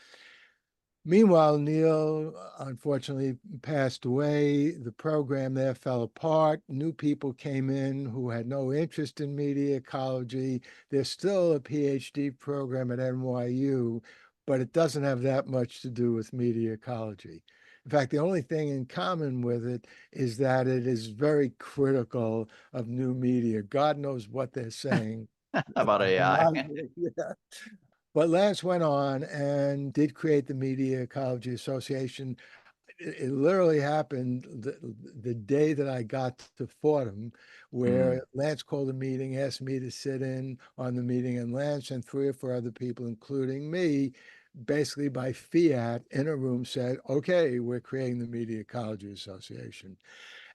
A: Meanwhile, Neil unfortunately passed away. The program there fell apart. New people came in who had no interest in media ecology. There's still a PhD program at NYU, but it doesn't have that much to do with media ecology. In fact, the only thing in common with it is that it is very critical of new media. God knows what they're saying.
C: about
A: A
C: AI.
A: lot of it, yeah. But Lance went on and did create the Media Ecology Association. It literally happened the day that I got to Fordham,
C: Mm,
A: where Lance called a meeting, asked me to sit in on the meeting, and Lance and 3 or 4 other people, including me, basically by fiat in a room said, okay, we're creating the Media Ecology Association.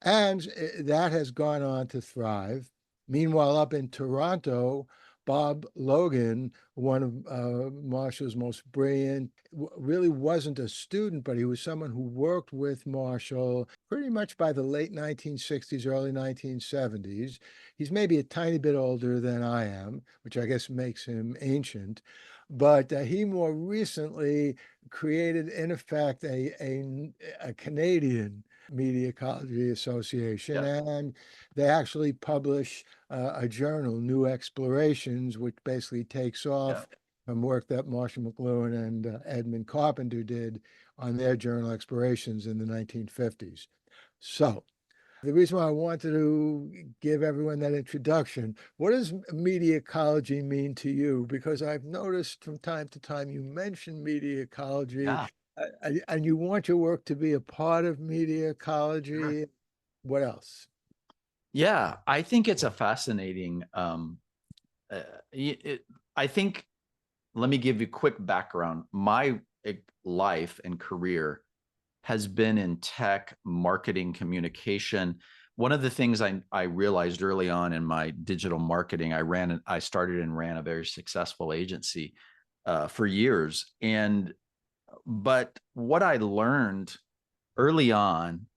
A: And that has gone on to thrive. Meanwhile, up in Toronto, Bob Logan, one of Marshall's most brilliant, really wasn't a student, but he was someone who worked with Marshall pretty much by the late 1960s, early 1970s. He's maybe a tiny bit older than I am, which I guess makes him ancient. But he more recently created, in effect, a Canadian Media Ecology Association,
C: yeah,
A: and they actually publish a journal, New Explorations, which basically takes
C: yeah.
A: off from work that Marshall McLuhan and Edmund Carpenter did on their journal Explorations in the 1950s. So, the reason why I wanted to give everyone that introduction, what does media ecology mean to you? Because I've noticed from time to time you mention media ecology
C: Yeah,
A: and you want your work to be a part of media
C: sure.
A: ecology. What else?
C: Yeah, I think it's a fascinating. Uh, it, I think. Let me give you a quick background. My life and career has been in tech, marketing, communication. One of the things I realized early on in my digital marketing, I started and ran a very successful agency for years, but what I learned early on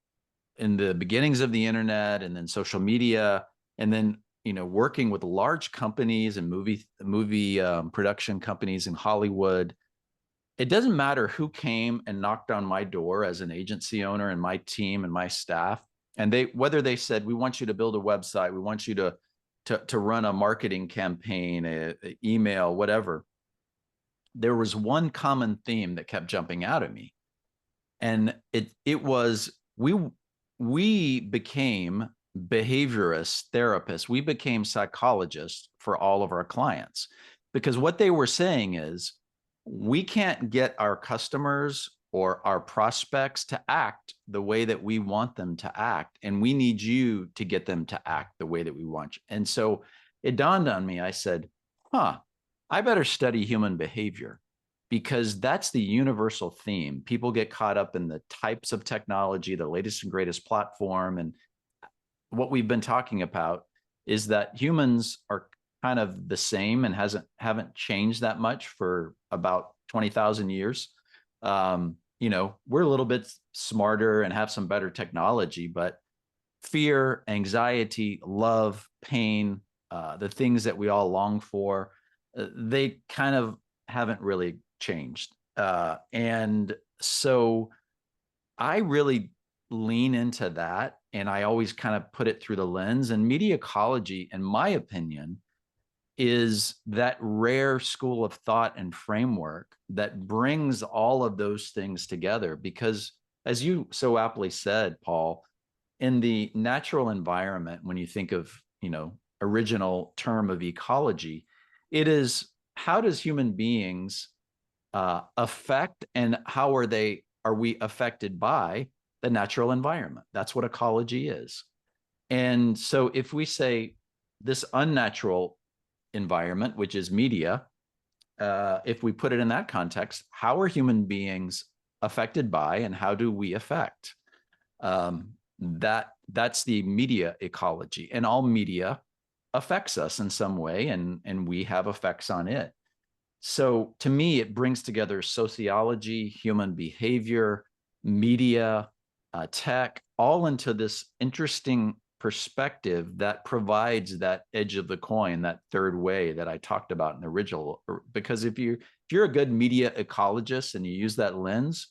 C: in the beginnings of the internet and then social media and then working with large companies and movie production companies in Hollywood, it doesn't matter who came and knocked on my door as an agency owner and my team and my staff, and they whether they said we want you to build a website, we want you to run a marketing campaign, a email, whatever. There was one common theme that kept jumping out at me, and it was we became behaviorists, therapists, we became psychologists for all of our clients, because what they were saying is we can't get our customers or our prospects to act the way that we want them to act, and we need you to get them to act the way that we want you. And so it dawned on me, I said, I better study human behavior, because that's the universal theme. People get caught up in the types of technology, the latest and greatest platform. And what we've been talking about is that humans are kind of the same and haven't changed that much for about 20,000 years. We're a little bit smarter and have some better technology, but fear, anxiety, love, pain, the things that we all long for, they kind of haven't really changed. And so I really lean into that. And I always kind of put it through the lens. And media ecology, in my opinion, is that rare school of thought and framework that brings all of those things together. Because as you so aptly said, Paul, in the natural environment, when you think of, original term of ecology, it is how does human beings affect and how are we affected by the natural environment? That's what ecology is. And so if we say this unnatural environment, which is media, if we put it in that context, how are human beings affected by and how do we affect? That's the media ecology, and all media affects us in some way, and we have effects on it. So to me, it brings together sociology, human behavior, media, tech, all into this interesting perspective that provides that edge of the coin, that third way that I talked about in the original. Because if you're a good media ecologist and you use that lens,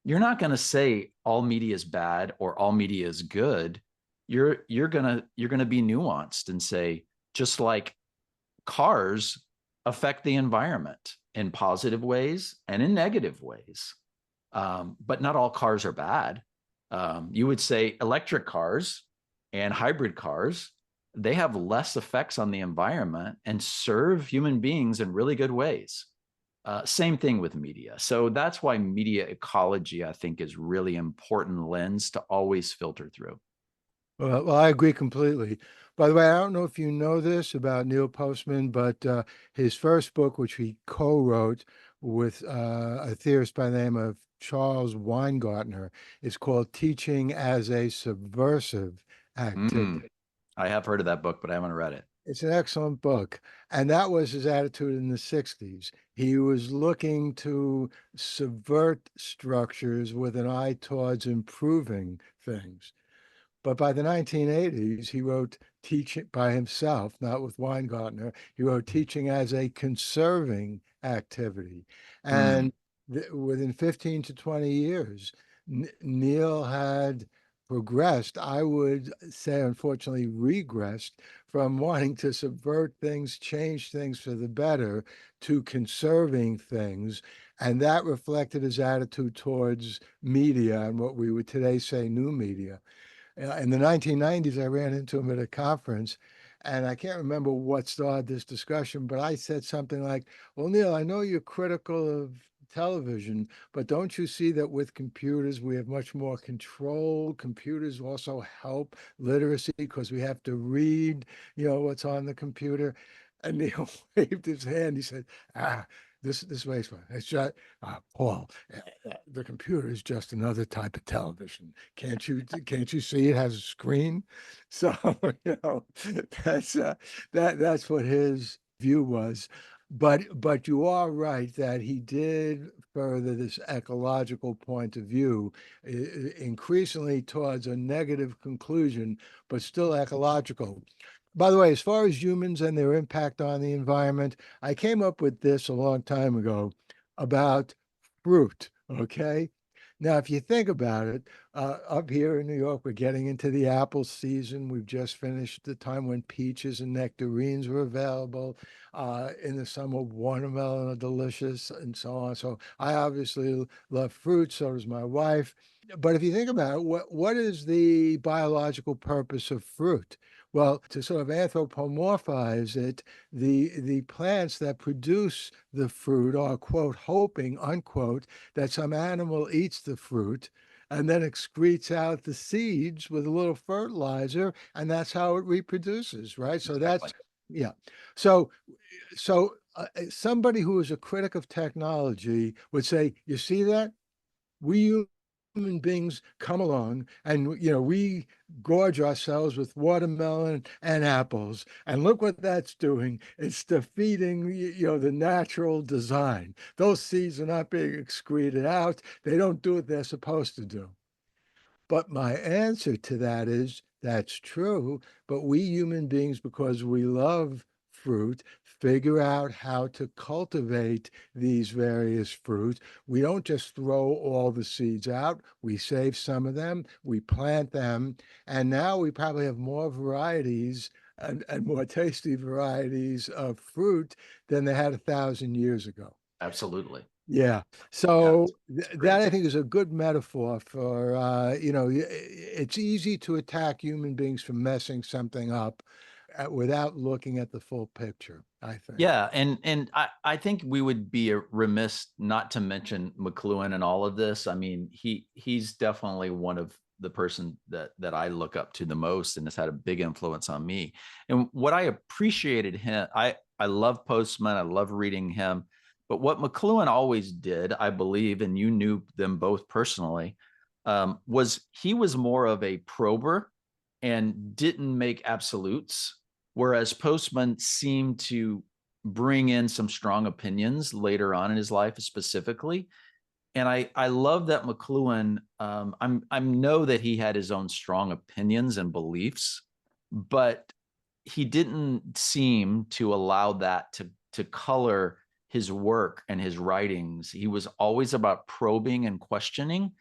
C: you're not going to say all media is bad or all media is good. You're gonna be nuanced and say, just like cars affect the environment in positive ways and in negative ways. But not all cars are bad. You would say electric cars and hybrid cars, they have less effects on the environment and serve human beings in really good ways. Same thing with media. So that's why media ecology, I think, is really important lens to always filter through.
A: Well, I agree completely. By the way, I don't know if you know this about Neil Postman, but his first book, which he co-wrote with a theorist by the name of Charles Weingartner, is called Teaching as a Subversive
C: Mm,
A: Activity.
C: I have heard of that book, but I haven't read it.
A: It's an excellent book. And that was his attitude in the 60s. He was looking to subvert structures with an eye towards improving things. But by the 1980s, he wrote Teaching by himself, not with Weingartner. He wrote Teaching as a Conserving Activity.
C: Mm,
A: And within 15 to 20 years, Neil had progressed, I would say, unfortunately, regressed from wanting to subvert things, change things for the better, to conserving things. And that reflected his attitude towards media and what we would today say new media. In the 1990s, I ran into him at a conference, and I can't remember what started this discussion, but I said something like, "Well, Neil, I know you're critical of television, but don't you see that with computers, we have much more control? Computers also help literacy because we have to read, what's on the computer." And Neil waved his hand. He said, this way is fine. It's just, Paul, the computer is just another type of television. Can't you see it has a screen? So, you know, that's that's what his view was. But you are right that he did further this ecological point of view, increasingly towards a negative conclusion, but still ecological. By the way, as far as humans and their impact on the environment, I came up with this a long time ago about fruit. Okay. Now, if you think about it, up here in New York, we're getting into the apple season. We've just finished the time when peaches and nectarines were available. In the summer, watermelon are delicious and so on. So I obviously love fruit. So does my wife. But if you think about it, what is the biological purpose of fruit? Well, to sort of anthropomorphize it, the plants that produce the fruit are, quote, hoping, unquote, that some animal eats the fruit and then excretes out the seeds with a little fertilizer, and that's how it reproduces, right? So
C: exactly.
A: yeah. So, somebody who is a critic of technology would say, you see that? We human beings come along and we gorge ourselves with watermelon and apples, and look what that's doing. It's defeating the natural design. Those seeds are not being excreted out. They don't do what they're supposed to do. But my answer to that is that's true, but we human beings, because we love fruit, figure out how to cultivate these various fruits. We don't just throw all the seeds out, we save some of them, we plant them, and now we probably have more varieties and more tasty varieties of fruit than they had 1,000 years ago.
C: Absolutely.
A: Yeah.
C: Yeah,
A: So
C: it's
A: that
C: great.
A: I think is a good metaphor for, it's easy to attack human beings for messing something up without looking at the full picture, I think.
C: Yeah, and I think we would be remiss not to mention McLuhan in all of this. I mean, he's definitely one of the person that I look up to the most and has had a big influence on me. And what I appreciated him, I love Postman, I love reading him, but what McLuhan always did, I believe, and you knew them both personally, was he was more of a prober and didn't make absolutes, whereas Postman seemed to bring in some strong opinions later on in his life specifically. And I love that McLuhan, I know that he had his own strong opinions and beliefs, but he didn't seem to allow that to color his work and his writings. He was always about probing and questioning.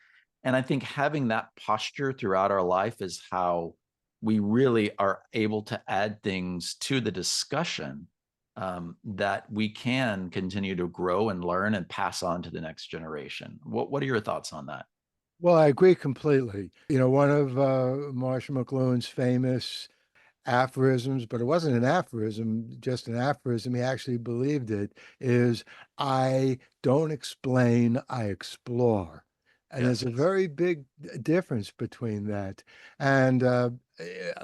C: And I think having that posture throughout our life is how we really are able to add things to the discussion, that we can continue to grow and learn and pass on to the next generation. What are your thoughts on that?
A: Well, I agree completely. One of Marshall McLuhan's famous aphorisms, but it wasn't an aphorism, just an aphorism. He actually believed it, is I don't explain, I explore. And there's
C: Yes.
A: a very big difference between that. And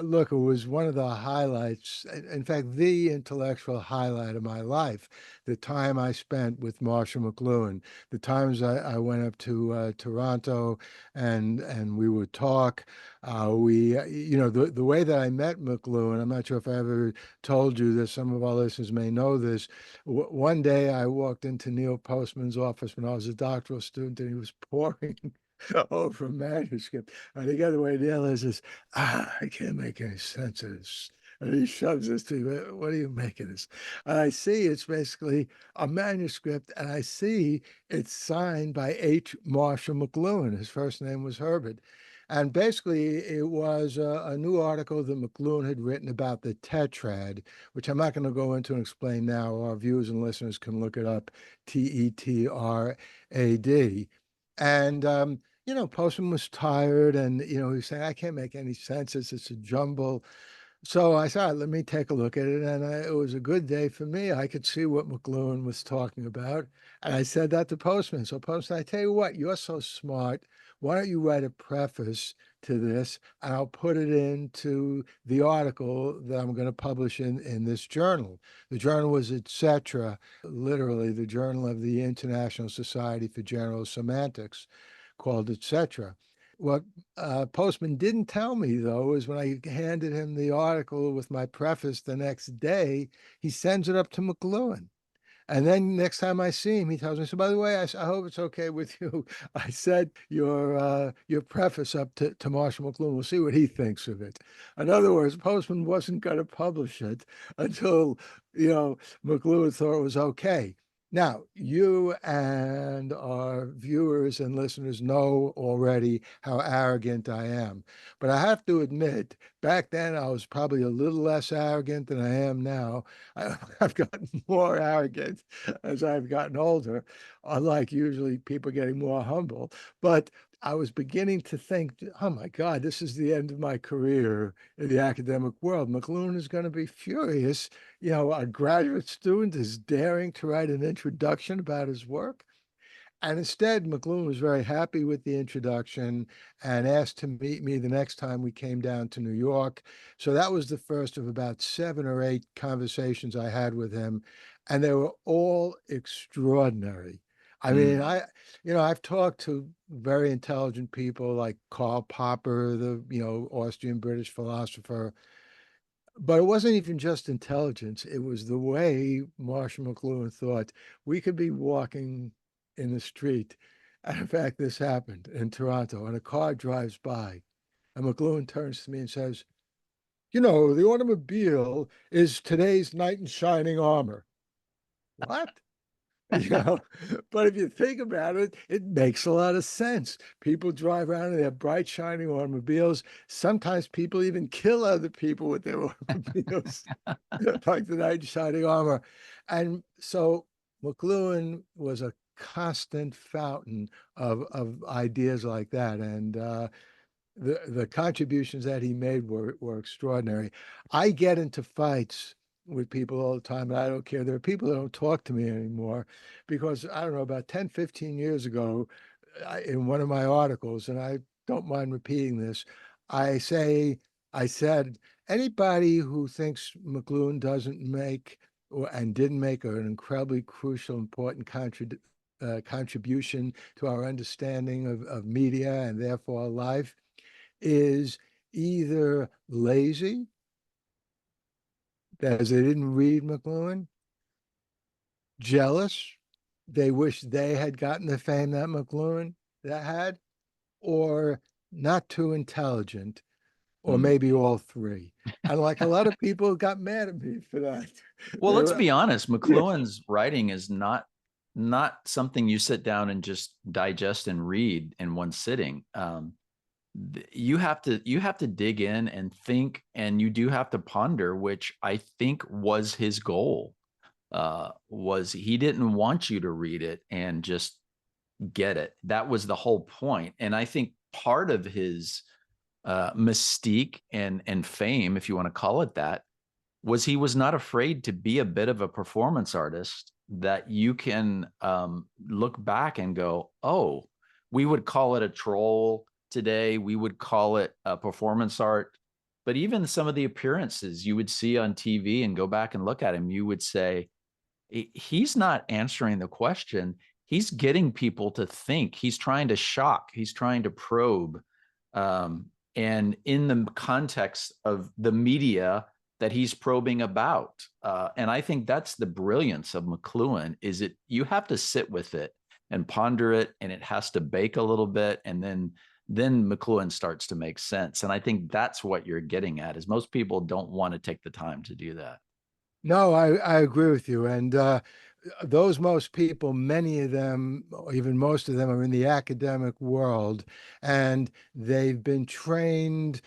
A: look, it was one of the highlights, in fact, the intellectual highlight of my life, the time I spent with Marshall McLuhan, the times I went up to Toronto and we would talk. The way that I met McLuhan, I'm not sure if I ever told you this, some of our listeners may know this. One day I walked into Neil Postman's office when I was a doctoral student and he was poring over a manuscript. And the other way Neil is, I can't make any sense of this. And he shoves this to me. What do you make of this? And I see it's basically a manuscript, and I see it's signed by H. Marshall McLuhan. His first name was Herbert. And basically, it was a new article that McLuhan had written about the tetrad, which I'm not going to go into and explain now. Our viewers and listeners can look it up, Tetrad. And, Postman was tired and, he was saying, I can't make any sense. It's a jumble. So I thought, let me take a look at it. And it was a good day for me. I could see what McLuhan was talking about. And I said that to Postman. So Postman, I tell you what, you're so smart. Why don't you write a preface to this? And I'll put it into the article that I'm going to publish in this journal. The journal was etc., literally the Journal of the International Society for General Semantics, called etc. What Postman didn't tell me, though, is when I handed him the article with my preface the next day, he sends it up to McLuhan. And then next time I see him, he tells me, so by the way, I hope it's okay with you. I said your preface up to Marshall McLuhan. We'll see what he thinks of it. In other words, Postman wasn't going to publish it until, McLuhan thought it was okay. Now, you and our viewers and listeners know already how arrogant I am. But I have to admit, back then I was probably a little less arrogant than I am now. I've gotten more arrogant as I've gotten older, unlike usually people getting more humble. But I was beginning to think, oh my God, this is the end of my career in the academic world. McLuhan is going to be furious. A graduate student is daring to write an introduction about his work. And instead, McLuhan was very happy with the introduction and asked to meet me the next time we came down to New York. So that was the first of about 7 or 8 conversations I had with him, and they were all extraordinary. I mean,
C: Mm.
A: I've talked to very intelligent people like Karl Popper, the, Austrian British philosopher, but it wasn't even just intelligence. It was the way Marshall McLuhan thought. We could be walking in the street. And in fact, this happened in Toronto, and a car drives by. And McLuhan turns to me and says, the automobile is today's knight in shining armor. What? you know but if you think about it, it makes a lot of sense. People drive around in their bright shining automobiles. Sometimes people even kill other people with their automobiles, like the knight in shining armor. And so McLuhan was a constant fountain of ideas like that. And the contributions that he made were extraordinary. I get into fights with people all the time, and I don't care. There are people that don't talk to me anymore because, I don't know, about 10, 15 years ago, in one of my articles, and I don't mind repeating this, I say, I said, anybody who thinks McLuhan doesn't make and didn't make an incredibly crucial, important contribution to our understanding of media and therefore life is either lazy, that is, they didn't read McLuhan, jealous, they wish they had gotten the fame that McLuhan that had, or not too intelligent, or
C: Mm.
A: maybe all three. And like a lot of people got mad at me for that.
C: Well, let's be honest.
A: Yeah.
C: McLuhan's writing is not something you sit down and just digest and read in one sitting. You have to dig in and think, and you do have to ponder, which I think was his goal. Was he didn't want you to read it and just get it. That was the whole point. And I think part of his mystique and fame, if you want to call it that, was he was not afraid to be a bit of a performance artist that you can look back and go, oh, we would call it a troll today. We would call it a performance art. But even some of the appearances you would see on TV and go back and look at him, you would say, he's not answering the question. He's getting people to think. He's trying to shock. He's trying to probe. And in the context of the media that he's probing about. And I think that's the brilliance of McLuhan, is it you have to sit with it and ponder it, and it has to bake a little bit, and then McLuhan starts to make sense. And I think that's what you're getting at, is most people don't want to take the time to do that.
A: No, I agree with you. And those most people, many of them, or even most of them, are in the academic world, and they've been trained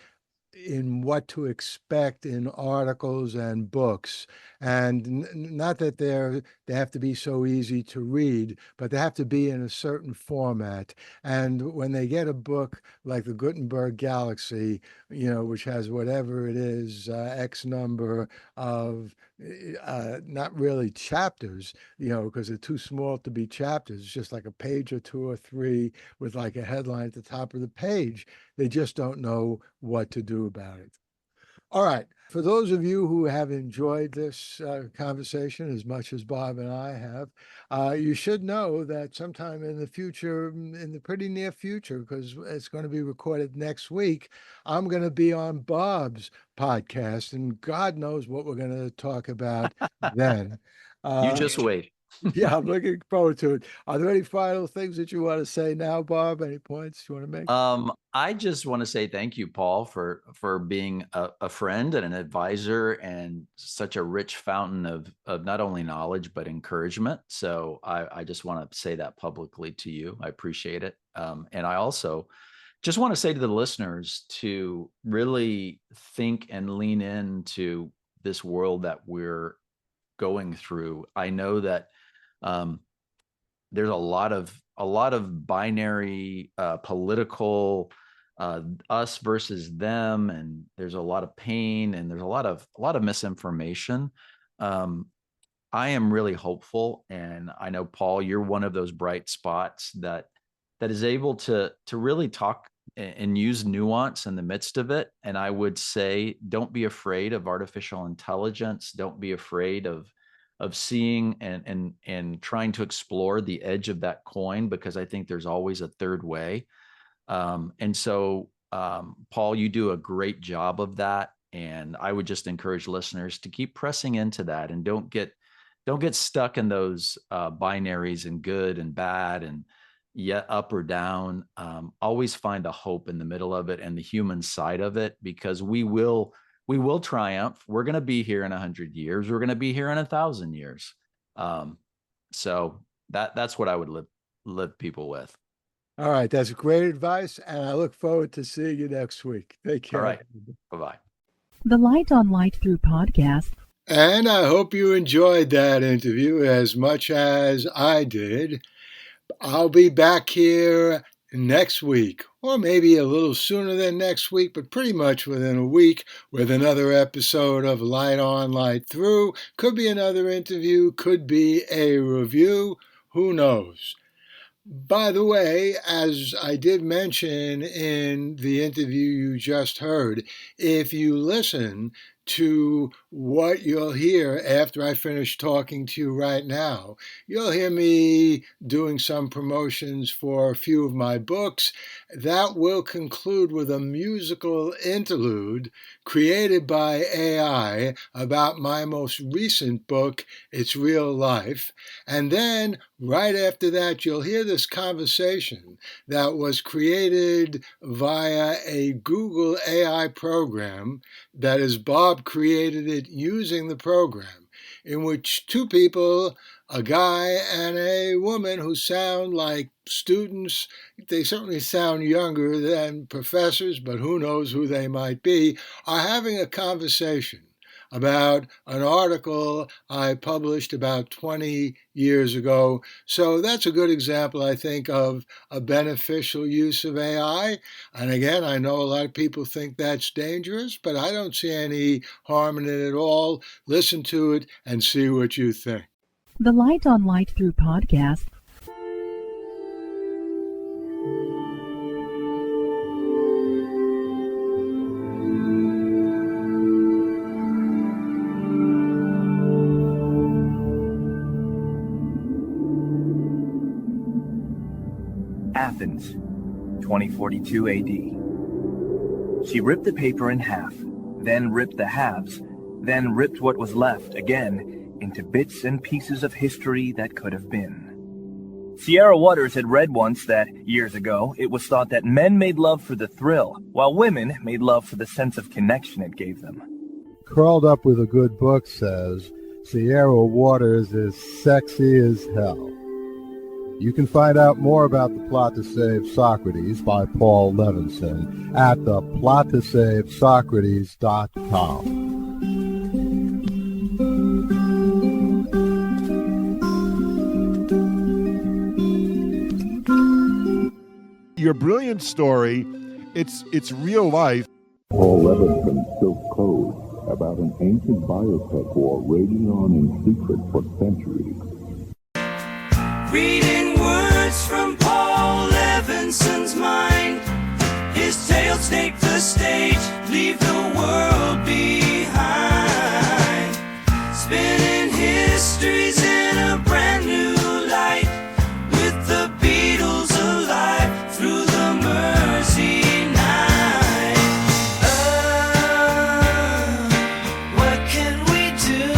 A: in what to expect in articles and books. And not that they have to be so easy to read, but they have to be in a certain format. And when they get a book like the Gutenberg Galaxy, which has whatever it is, X number of not really chapters, because they're too small to be chapters. It's just like a page or two or three with like a headline at the top of the page. They just don't know what to do about it. All right. For those of you who have enjoyed this conversation as much as Bob and I have, you should know that sometime in the future, in the pretty near future, because it's going to be recorded next week, I'm going to be on Bob's podcast, and God knows what we're going to talk about then.
C: You just wait.
A: Yeah, I'm looking forward to it. Are there any final things that you want to say now, Bob? Any points you want to make?
C: I just want to say thank you, Paul, for being a friend and an advisor and such a rich fountain of not only knowledge but encouragement. So I just want to say that publicly to you. I appreciate it. And I also just want to say to the listeners to really think and lean into this world that we're going through. I know that there's a lot of binary political us versus them, and there's a lot of pain, and there's a lot of misinformation. I am really hopeful, and I know, Paul, you're one of those bright spots that is able to really talk and use nuance in the midst of it. And I would say, don't be afraid of artificial intelligence. Don't be afraid of seeing and trying to explore the edge of that coin, because I think there's always a third way. And so, Paul, you do a great job of that. And I would just encourage listeners to keep pressing into that, and don't get stuck in those binaries and good and bad and yet up or down. Always find the hope in the middle of it and the human side of it, because we will triumph. We're going to be here in 100 years. We're going to be here in 1,000 years. So that's what I would live people with.
A: All right. That's great advice. And I look forward to seeing you next week. Take care.
C: All right. Bye-bye.
B: The Light on Light Through podcast.
A: And I hope you enjoyed that interview as much as I did. I'll be back here next week, or maybe a little sooner than next week, but pretty much within a week with another episode of Light On, Light Through. Could be another interview, could be a review, who knows? By the way, as I did mention in the interview you just heard, if you listen to what you'll hear after I finish talking to you right now, you'll hear me doing some promotions for a few of my books. That will conclude with a musical interlude created by AI about my most recent book, It's Real Life. And then right after that, you'll hear this conversation that was created via a Google AI program. That is, Bob created it using the program, in which two people, a guy and a woman who sound like students, they certainly sound younger than professors, but who knows who they might be, are having a conversation about an article I published about 20 years ago. So that's a good example, I think, of a beneficial use of AI. And again, I know a lot of people think that's dangerous, but I don't see any harm in it at all. Listen to it and see what you think.
B: The Light on Light Through podcast
D: Athens, 2042 AD. She ripped the paper in half, then ripped the halves, then ripped what was left again into bits and pieces of history that could have been. Sierra Waters had read once that, years ago, it was thought that men made love for the thrill, while women made love for the sense of connection it gave them.
E: Curled Up with a Good Book says Sierra Waters is sexy as hell. You can find out more about The Plot to Save Socrates by Paul Levinson at theplottosavesocrates.com.
F: Your brilliant story, it's real life.
G: Paul Levinson Silk Code about an ancient biotech war raging on in secret for centuries.
H: Reading words from Paul Levinson's mind. His tales take the stage, leave the world behind. Spinning histories in a brand new light, with the Beatles alive through the Mersey night. What can we do?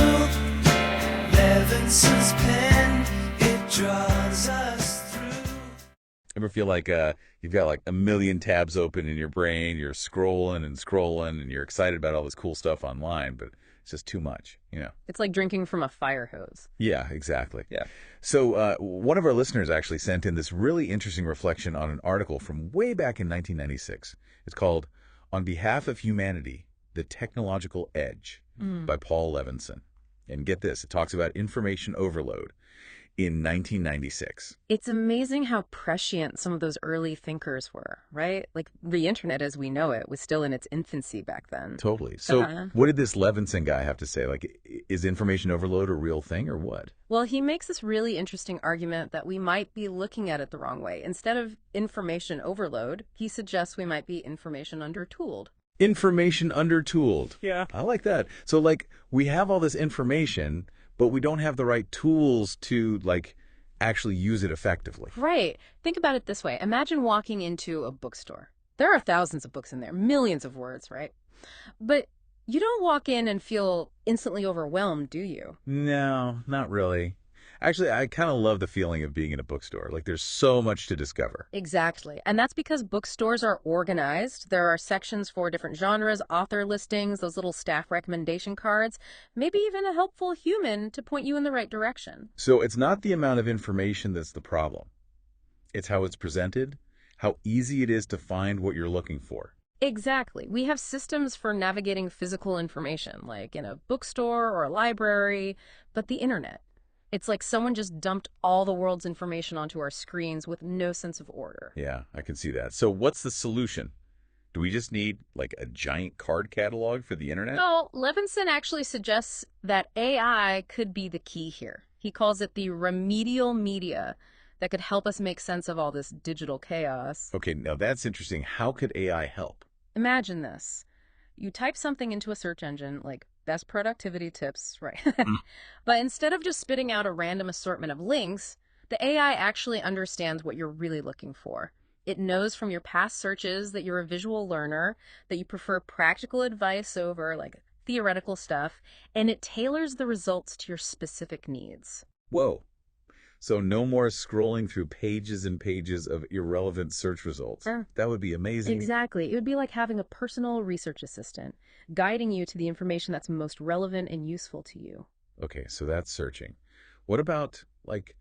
H: Levinson's pen, it draws us through.
I: Ever feel like you've got like a million tabs open in your brain, you're scrolling and scrolling, and you're excited about all this cool stuff online, but it's just too much, you know?
J: It's like drinking from a fire hose.
I: Yeah, exactly. Yeah. So one of our listeners actually sent in this really interesting reflection on an article from way back in 1996. It's called On Behalf of Humanity, The Technological Edge by Paul Levinson. And get this, it talks about information overload in 1996.
J: It's amazing how prescient some of those early thinkers were, right? Like the internet as we know it was still in its infancy back then.
I: Totally. So what did this Levinson guy have to say? Like, is information overload a real thing or what?
J: Well, he makes this really interesting argument that we might be looking at it the wrong way. Instead of information overload, he suggests we might be information undertooled.
I: Information undertooled. Yeah. I like that. So, like, we have all this information, but we don't have the right tools to, like, actually use it effectively.
J: Right. Think about it this way. Imagine walking into a bookstore. There are thousands of books in there, millions of words, right? But you don't walk in and feel instantly overwhelmed, do you?
I: No, not really. Actually, I kind of love the feeling of being in a bookstore. Like, there's so much to discover.
J: Exactly. And that's because bookstores are organized. There are sections for different genres, author listings, those little staff recommendation cards, maybe even a helpful human to point you in the right direction.
I: So it's not the amount of information that's the problem. It's how it's presented, how easy it is to find what you're looking for.
J: Exactly. We have systems for navigating physical information, like in a bookstore or a library, but the internet, It's like someone just dumped all the world's information onto our screens with no sense of order.
I: Yeah, I can see that. So what's the solution? Do we just need like a giant card catalog for the internet?
J: No, Levinson actually suggests that AI could be the key here. He calls it the remedial media that could help us make sense of all this digital chaos.
I: Okay, now that's interesting. How could AI help?
J: Imagine this. You type something into a search engine, like best productivity tips, right? But instead of just spitting out a random assortment of links, the AI actually understands what you're really looking for. It knows from your past searches that you're a visual learner, that you prefer practical advice over like theoretical stuff, and it tailors the results to your specific needs.
I: Whoa. So no more scrolling through pages and pages of irrelevant search results.
J: Sure.
I: That would be amazing.
J: Exactly. It would be like having a personal research assistant, guiding you to the information that's most relevant and useful to you.
I: Okay, so that's searching. What about, like,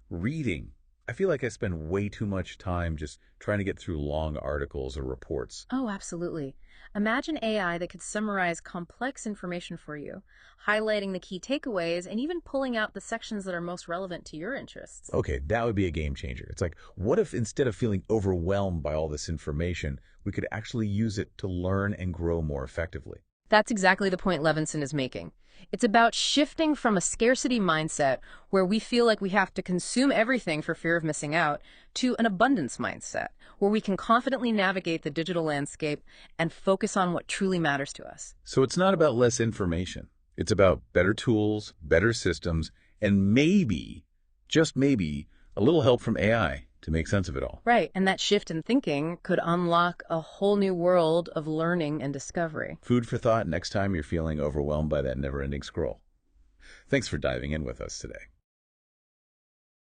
I: reading? I feel like I spend way too much time just trying to get through long articles or reports.
J: Oh, absolutely. Imagine AI that could summarize complex information for you, highlighting the key takeaways and even pulling out the sections that are most relevant to your interests.
I: Okay, that would be a game changer. It's like, what if instead of feeling overwhelmed by all this information, we could actually use it to learn and grow more effectively?
J: That's exactly the point Levinson is making. It's about shifting from a scarcity mindset where we feel like we have to consume everything for fear of missing out to an abundance mindset where we can confidently navigate the digital landscape and focus on what truly matters to us.
I: So it's not about less information. It's about better tools, better systems, and maybe, just maybe, a little help from AI to make sense of it all.
J: Right, and that shift in thinking could unlock a whole new world of learning and discovery.
I: Food for thought next time you're feeling overwhelmed by that never-ending scroll. Thanks for diving in with us today.